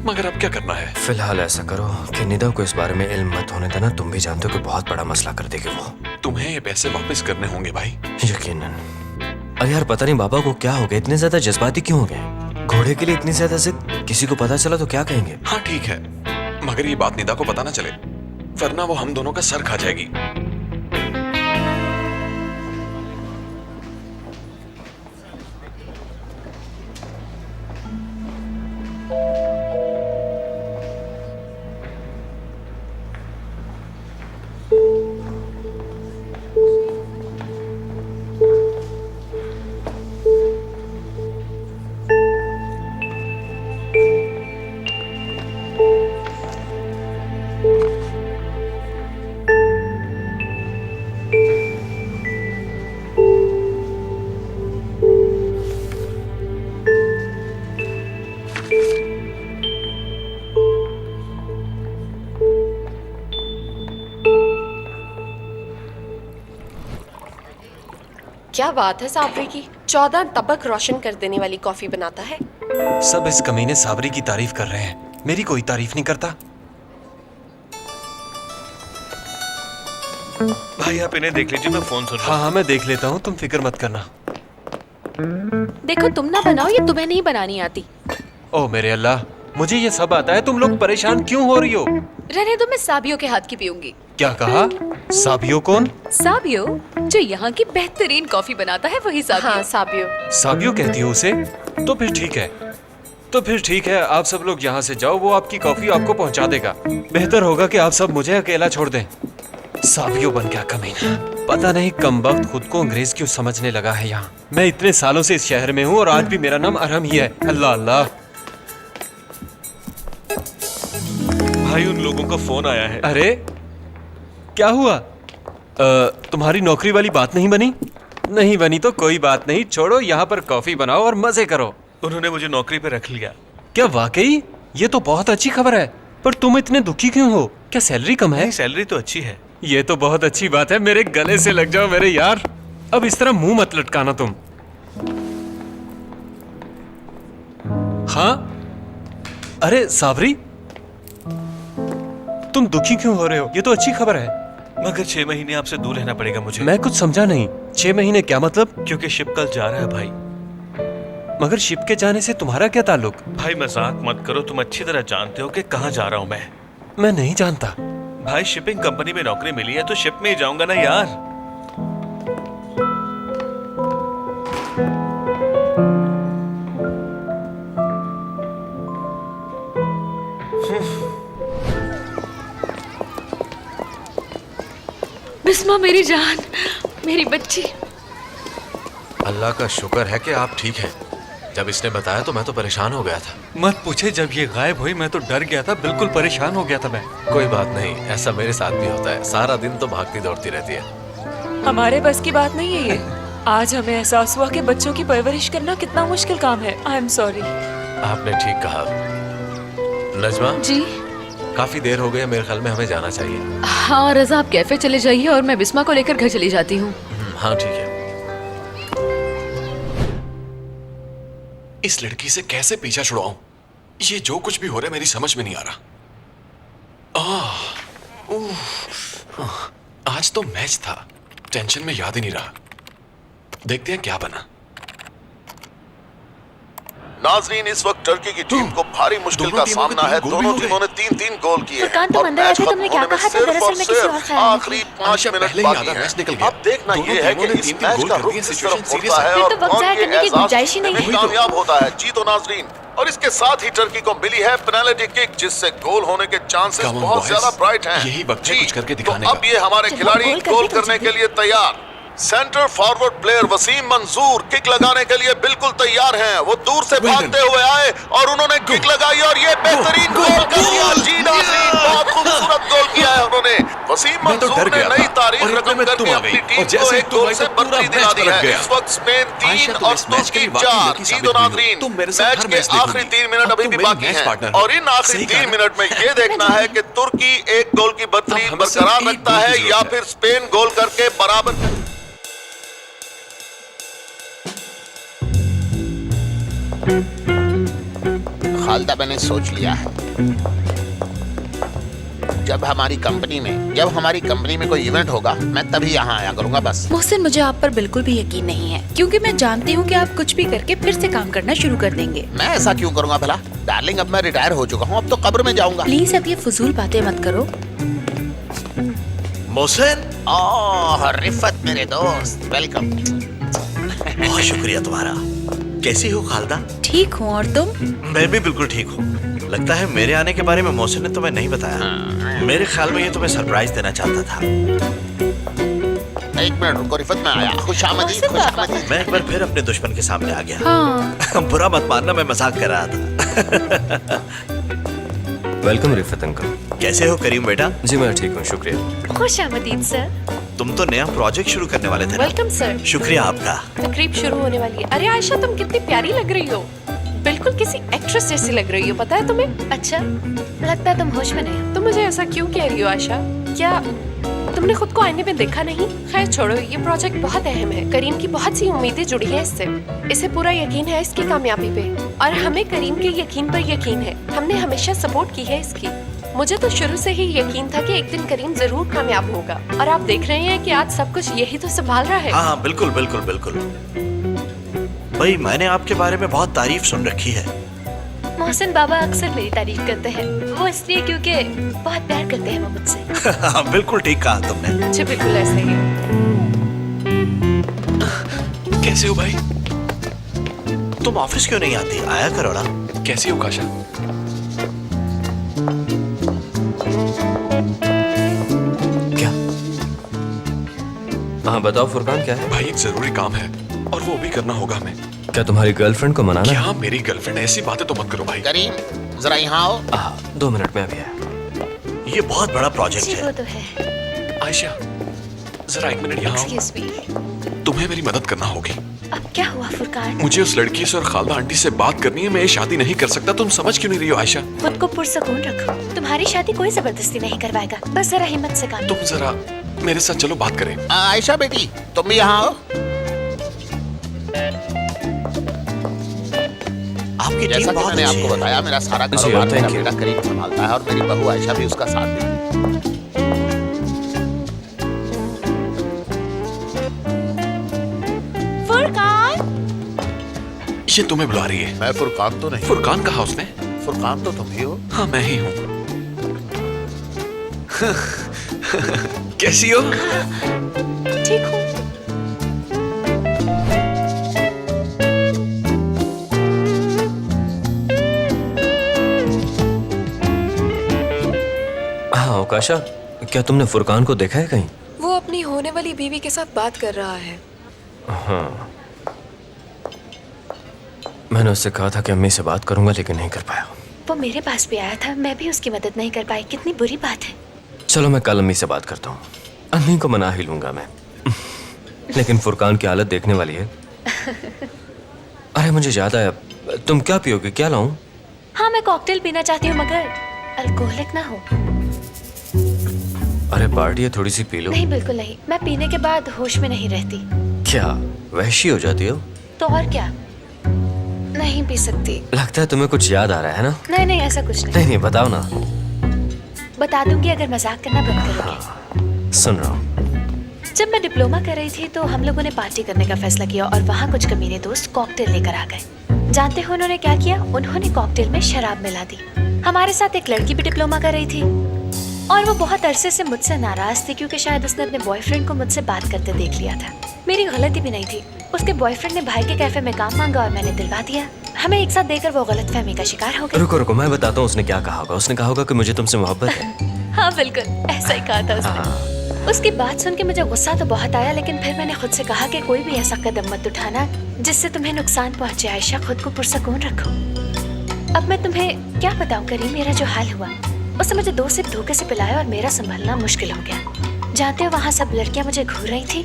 मगर अब क्या करना है? फिलहाल ऐसा करो कि निदा को इस बारे में इल्म मत होने देना। तुम भी जानते हो कि बहुत बड़ा मसला कर देगी वो। तुम्हें ये पैसे वापस करने होंगे भाई। यकीनन। अरे यार पता नहीं बाबा को क्या हो गया, इतने ज्यादा जज्बाती क्यों हो गए? घोड़े के लिए इतनी ज्यादा जिद, किसी को पता चला तो क्या कहेंगे? हाँ ठीक है, मगर ये बात निदा को पता ना चले, वरना वो हम दोनों का सर खा जाएगी। क्या बात है साबरी की, 14 तबक रोशन कर देने वाली कॉफी बनाता है। सब इस कमीने साबरी की तारीफ कर रहे हैं, मेरी कोई तारीफ नहीं करता। भाई आप इन्हें देख लीजिए, मैं फोन सुन रहा हूँ। हाँ मैं देख लेता हूँ, तुम फिक्र मत करना। देखो तुम ना बनाओ, ये तुम्हें नहीं बनानी आती। ओ मेरे अल्लाह, मुझे ये सब आता है, तुम लोग परेशान क्यों हो रही हो? रहने दो, मैं साबियो के हाथ की पीऊंगी। क्या कहा? साबियो कौन? साबियो जो यहाँ की बेहतरीन कॉफी बनाता है, वही साबियो। हाँ साबियो। साबियो कहती हो उसे? तो फिर ठीक है, आप सब लोग यहाँ से जाओ, वो आपकी कॉफी आपको पहुँचा देगा। बेहतर होगा कि आप सब मुझे अकेला छोड़ दें। साबियो बन गया कमीना, पता नहीं कमबख्त खुद को अंग्रेज क्यों समझने लगा है। यहाँ मैं इतने सालों से इस शहर में हूँ और आज भी मेरा नाम अरहम ही है। अल्लाह अल्लाह। भाई उन लोगों का फोन आया है। अरे क्या हुआ? तुम्हारी नौकरी वाली बात नहीं बनी? नहीं बनी तो कोई बात नहीं, छोड़ो, यहाँ पर कॉफी बनाओ और मजे करो। उन्होंने मुझे नौकरी पे रख लिया। क्या वाकई? ये तो बहुत अच्छी खबर है, पर तुम इतने दुखी क्यों हो? क्या सैलरी कम है? सैलरी तो अच्छी है। ये तो बहुत अच्छी बात है, मेरे गले से लग जाओ मेरे यार। अब इस तरह मुंह मत लटकाना तुम। हाँ अरे साबरी, तुम दुखी क्यों हो रहे हो? ये तो अच्छी खबर है। मगर 6 महीने आपसे दूर रहना पड़ेगा मुझे। मैं कुछ समझा नहीं। 6 महीने क्या मतलब? क्योंकि शिप कल जा रहा है भाई। मगर शिप के जाने से तुम्हारा क्या ताल्लुक? भाई मजाक मत करो, तुम अच्छी तरह जानते हो कि कहाँ जा रहा हूँ मैं। मैं नहीं जानता। भाई शिपिंग कंपनी में नौकरी मिली है तो शिप में ही जाऊंगा ना यार। बिस्मा मेरी जान, मेरी बच्ची। अल्लाह का शुक्र है कि आप ठीक हैं। जब इसने बताया तो मैं तो परेशान हो गया था। मत पूछे, जब ये गायब हुई मैं तो डर गया था, बिल्कुल परेशान हो गया था मैं। कोई बात नहीं, ऐसा मेरे साथ भी होता है। सारा दिन तो भागती दौड़ती रहती है। हमारे बस की बात नहीं है ये। आज हमें एहसास हुआ कि बच्चों की परवरिश करना कितना मुश्किल काम है। I am sorry. आपने ठीक कहा। नजमा जी काफी देर हो गई है, मेरे ख्याल में हमें जाना चाहिए। हाँ रजा, आप कैफे चले जाइए और मैं बिस्मा को लेकर घर चली जाती हूँ। हाँ ठीक है। इस लड़की से कैसे पीछा छुड़ाऊं? ये जो कुछ भी हो रहा है मेरी समझ में नहीं आ रहा। आज तो मैच था, टेंशन में याद ही नहीं रहा। देखते हैं क्या बना। नाजरीन, इस वक्त टर्की की टीम को भारी मुश्किल का सामना है। दोनों टीमों ने 3-3 गोल किए हैं तुम अंदर आके तुमने क्या कहा था? दरअसल मैं किसी और ख्याल में आखिरी 5 मिनट बाकी हैं। अब देखना ये है कि इस मैच का रुख किस तरफ मुड़ता है और कौन के एजाज में कामयाब होता है। जी तो नाजरीन, और इसके साथ ही टर्की को मिली है पेनल्टी किक, जिससे गोल होने के चांसेस बहुत ज्यादा ब्राइट हैं। यही वक्त है कुछ करके दिखाने का। अब ये हमारे खिलाड़ी गोल करने के लिए तैयार। Centre forward player Waseem Mansoor kick लगाने के लिए बिल्कुल तैयार हैं। वो दूर से भागते हुए आए और उन्होंने किक लगाई और ये बेहतरीन गोल कर दिया। जी नाज़रीन, बहुत खूबसूरत गोल किया है उन्होंने। वसीम मंसूर ने नई तारीख रकम करके अपनी टीम को एक गोल से बढ़ती दिला दी है। इस वक्त स्पेन 3 और तुर्की 4। जी तो नाज़रीन, मैच के आखिरी 3 मिनट अभी भी बाकी हैं और इन आखिरी 3 मिनट में ये देखना है कि तुर्की एक गोल की बढ़तरी बरकरार रखता है या फिर स्पेन गोल करके बराबर। खालदा, मैंने सोच लिया है। जब हमारी कंपनी में कोई इवेंट होगा, मैं तभी यहाँ आया करूँगा बस। मोहसिन, मुझे आप पर बिल्कुल भी यकीन नहीं है, क्योंकि मैं जानती हूँ कि आप कुछ भी करके फिर से काम करना शुरू कर देंगे। मैं ऐसा क्यों करूँगा भला? डार्लिंग, अब मैं रिटायर हो चुका हूँ, अब तो कब्र में जाऊँगा। प्लीज अब ये फजूल बातें मत करो। मोहसिन, ओह रिफत मेरे दोस्त, वेलकम। बहुत शुक्रिया तुम्हारा। कैसी हो खालदा? ठीक हूँ, और तुम? मैं भी बिल्कुल ठीक हूँ। लगता है मेरे आने के बारे में मोहसिन ने तुम्हें नहीं बताया। मेरे ख्याल में ये तुम्हें सरप्राइज देना चाहता था। एक मिनट रुको रिफत, में आया। खुशामदीद, खुशामदीद। मैं एक बार फिर अपने दुश्मन के सामने आ गया। हाँ। बुरा मत मानना, मैं मजाक कर रहा था। Welcome Rifat uncle. कैसे हो करीम बेटा? जी मैं ठीक हूँ, शुक्रिया। खुशामदीद सर। तुम तो नया प्रोजेक्ट शुरू करने वाले थे ना? Welcome sir. शुक्रिया आपका। तकरीब शुरू होने वाली है। अरे आयशा, तुम कितनी प्यारी लग रही हो, बिल्कुल किसी एक्ट्रेस जैसी लग रही हो, पता है तुम्हें? अच्छा, लगता है तुम होश में नहीं हो। तुम मुझे ऐसा क्यों कह रही हो आयशा? क्या तुमने खुद को आईने में देखा नहीं? खैर छोड़ो, ये प्रोजेक्ट बहुत अहम है। करीम की बहुत सी उम्मीदें जुड़ी हैं इससे। इसे पूरा यकीन है इसकी कामयाबी पे, और हमें करीम के यकीन पर यकीन है। हमने हमेशा सपोर्ट की है इसकी। मुझे तो शुरू से ही यकीन था कि एक दिन करीम जरूर कामयाब होगा, और आप देख रहे हैं कि आज सब कुछ यही तो संभाल रहा है। हाँ बिल्कुल बिल्कुल बिल्कुल। भाई, मैंने आपके बारे में बहुत तारीफ सुन रखी है। मोहसिन बाबा अक्सर मेरी तारीफ करते हैं, वो इसलिए क्योंकि बहुत प्यार करते हैं वो मुझसे। हाँ, बिल्कुल ठीक कहा तुमने। जी बिल्कुल ऐसा ही है। कैसे हो भाई? तुम ऑफिस क्यों नहीं आती? आया करो ना। कैसी हो काशा? क्या? हाँ बताओ फुरकान, क्या है? भाई एक जरूरी काम है, और वो भी करना होगा हमें। क्या तुम्हारी गर्लफ्रेंड को मनाना? क्या मेरी गर्लफ्रेंड? ऐसी बातें तो मत करो भाई। करीम, जरा यहाँ आओ। 2 मिनट में अभी आया। ये बहुत बड़ा प्रोजेक्ट है। वो तो है। आयशा, जरा 1 मिनट यहाँ आओ। Excuse me. तुम्हें मेरी मदद करना होगी। अब क्या हुआ फुरकान? मुझे उस लड़की से और खालदा आंटी से बात करनी है। मैं ये शादी नहीं कर सकता। तुम समझ क्यों नहीं रही हो आयशा? खुद को पुरसकून रखो, तुम्हारी शादी कोई जबरदस्ती नहीं करवाएगा, बस जरा हिम्मत से काम। तुम जरा मेरे साथ चलो, बात करें। आयशा बेटी, तुम भी यहाँ आओ। आपकी जैसा कि मैंने आपको बताया, मेरा सारा कारोबार मेरा बेटा करीम संभालता है, और मेरी बहू आयशा भी उसका साथ देती है। फुरकान, ये तुम्हें बुला रही है। मैं फुरकान तो नहीं। फुरकान कहा उसने? फुरकान तो तुम ही हो। हाँ मैं ही हूँ। कैसी हो? ठीक हूँ। हाँ काशा, क्या तुमने फुरकान को देखा है कहीं? वो अपनी होने वाली बीवी के साथ बात कर रहा है। हाँ, मैंने उससे कहा था कि अम्मी से बात करूंगा, लेकिन नहीं कर पाया। वो मेरे पास भी आया था, मैं भी उसकी मदद नहीं कर पाई। कितनी बुरी बात है। चलो मैं कल अम्मी से बात करता हूँ, अम्मी को मना ही लूंगा मैं। लेकिन फुरकान की हालत देखने वाली है। अरे मुझे याद आया, तुम क्या पियोगे? क्या लाऊं? हाँ, मैं कॉकटेल पीना चाहती हूँ, मगर अल्कोहलिक ना हो। अरे पार्टी है, थोड़ी सी पी लो। नहीं, बिल्कुल नहीं। मैं पीने के बाद होश में नहीं रहती। क्या वहशी हो जाती हो? तो और क्या, नहीं पी सकती। लगता है तुम्हें कुछ याद आ रहा है ना? नहीं नहीं, ऐसा कुछ नहीं। नहीं बताओ ना। बता दूंगी अगर मजाक करना बंद करोगे। सुन रहा हूँ। जब मैं डिप्लोमा कर रही थी तो हम लोगों ने पार्टी करने का फैसला किया, और वहाँ कुछ कमीने दोस्त कॉकटेल लेकर आ गए। जानते हो उन्होंने क्या किया? उन्होंने कॉकटेल में शराब मिला दी। हमारे साथ एक लड़की भी डिप्लोमा कर रही थी, और वो बहुत अरसे से मुझसे नाराज थी, क्योंकि शायद उसने अपने बॉयफ्रेंड को मुझसे बात करते देख लिया था। मेरी गलती भी नहीं थी। उसके बॉयफ्रेंड ने भाई के कैफे में काम मांगा और मैंने दिलवा दिया। हमें एक साथ देखकर वो गलतफहमी का शिकार हो गई। रुको रुको, मैं बताता हूँ उसने क्या कहा होगा। उसने कहा होगा कि मुझे तुमसे मोहब्बत है। हाँ बिल्कुल, ऐसा ही कहा था उसने। उसकी बात सुन के मुझे गुस्सा तो बहुत आया, लेकिन फिर मैंने खुद से कहा कि कोई भी ऐसा कदम मत उठाना जिससे तुम्हें नुकसान पहुंचे। आयशा, खुद को पुरसकून रखो। अब मैं तुम्हें क्या बताऊं करीम, मेरा जो हाल हुआ। उसने मुझे 2 सिप धोखे से पिलाया और मेरा संभालना मुश्किल हो गया। जानते हो, वहाँ सब लड़कियां मुझे घूर रही थी,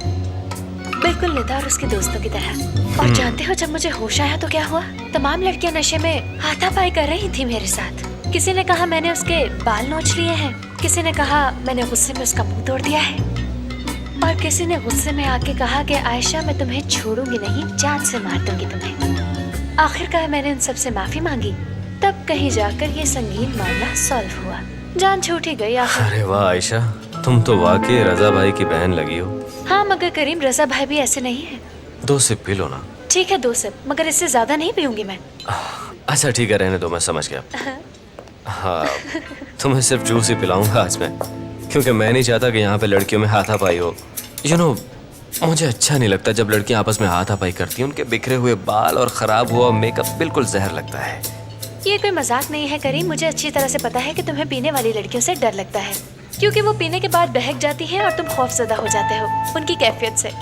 बिल्कुल निदा और उसके दोस्तों की तरह। और जानते हो, जब मुझे होश आया तो क्या हुआ? तमाम लड़कियां नशे में हाथापाई कर रही थी मेरे साथ। किसी ने कहा मैंने उसके बाल नोच लिए हैं, किसी ने कहा मैंने गुस्से में उसका मुंह तोड़ दिया है, और किसी ने गुस्से में आके कहा कि आयशा मैं तुम्हें छोड़ूंगी नहीं, जान से मार दूंगी तुम्हें। आखिरकार मैंने उन सबसे माफी मांगी, तब कहीं जाकर ये संगीन मामला सॉल्व हुआ। जान छूट ही गई आखिर। अरे वाह आयशा, तुम तो वाकई रजा भाई की बहन लगी हो। हाँ मगर करीम, रजा भाई भी ऐसे नहीं है। 2 सिप पी लो ना। ठीक है 2 सिप, मगर इससे ज्यादा नहीं पीऊंगी मैं। अच्छा ठीक है, रहने दो, मैं समझ गया। हाँ, तुम्हें सिर्फ जूस ही पिलाऊंगा आज मैं, क्योंकि मैं नहीं चाहता कि यहाँ पे लड़कियों में हाथापाई हो। यू नो, मुझे अच्छा नहीं लगता जब लड़कियाँ आपस में हाथापाई करती हैं। उनके बिखरे हुए बाल और खराब हुआ मेकअप बिल्कुल जहर लगता है। ये कोई मजाक नहीं है करीम, मुझे अच्छी तरह से पता है कि तुम्हें पीने वाली लड़कियों से डर लगता है, क्योंकि वो पीने के बाद बहक जाती है और तुम खौफजदा हो जाते हो उनकी कैफियत से।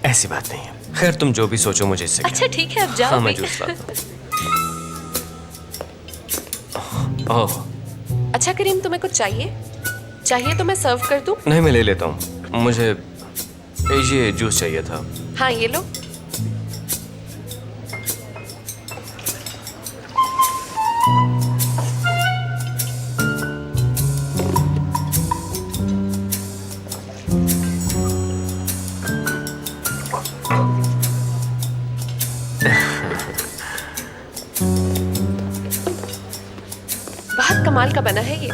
ऐसी बात नहीं है। खैर तुम जो भी सोचो, मुझे इससे अच्छा ठीक है, अब जाओ। हाँ, मैं भी। जूस लाता हूँ। ओह अच्छा करीम, तुम्हें कुछ चाहिए तो मैं सर्व कर दूं? नहीं, मैं ले लेता हूँ। मुझे ये जूस चाहिए था। हाँ ये लो। बहुत कमाल का बना है ये।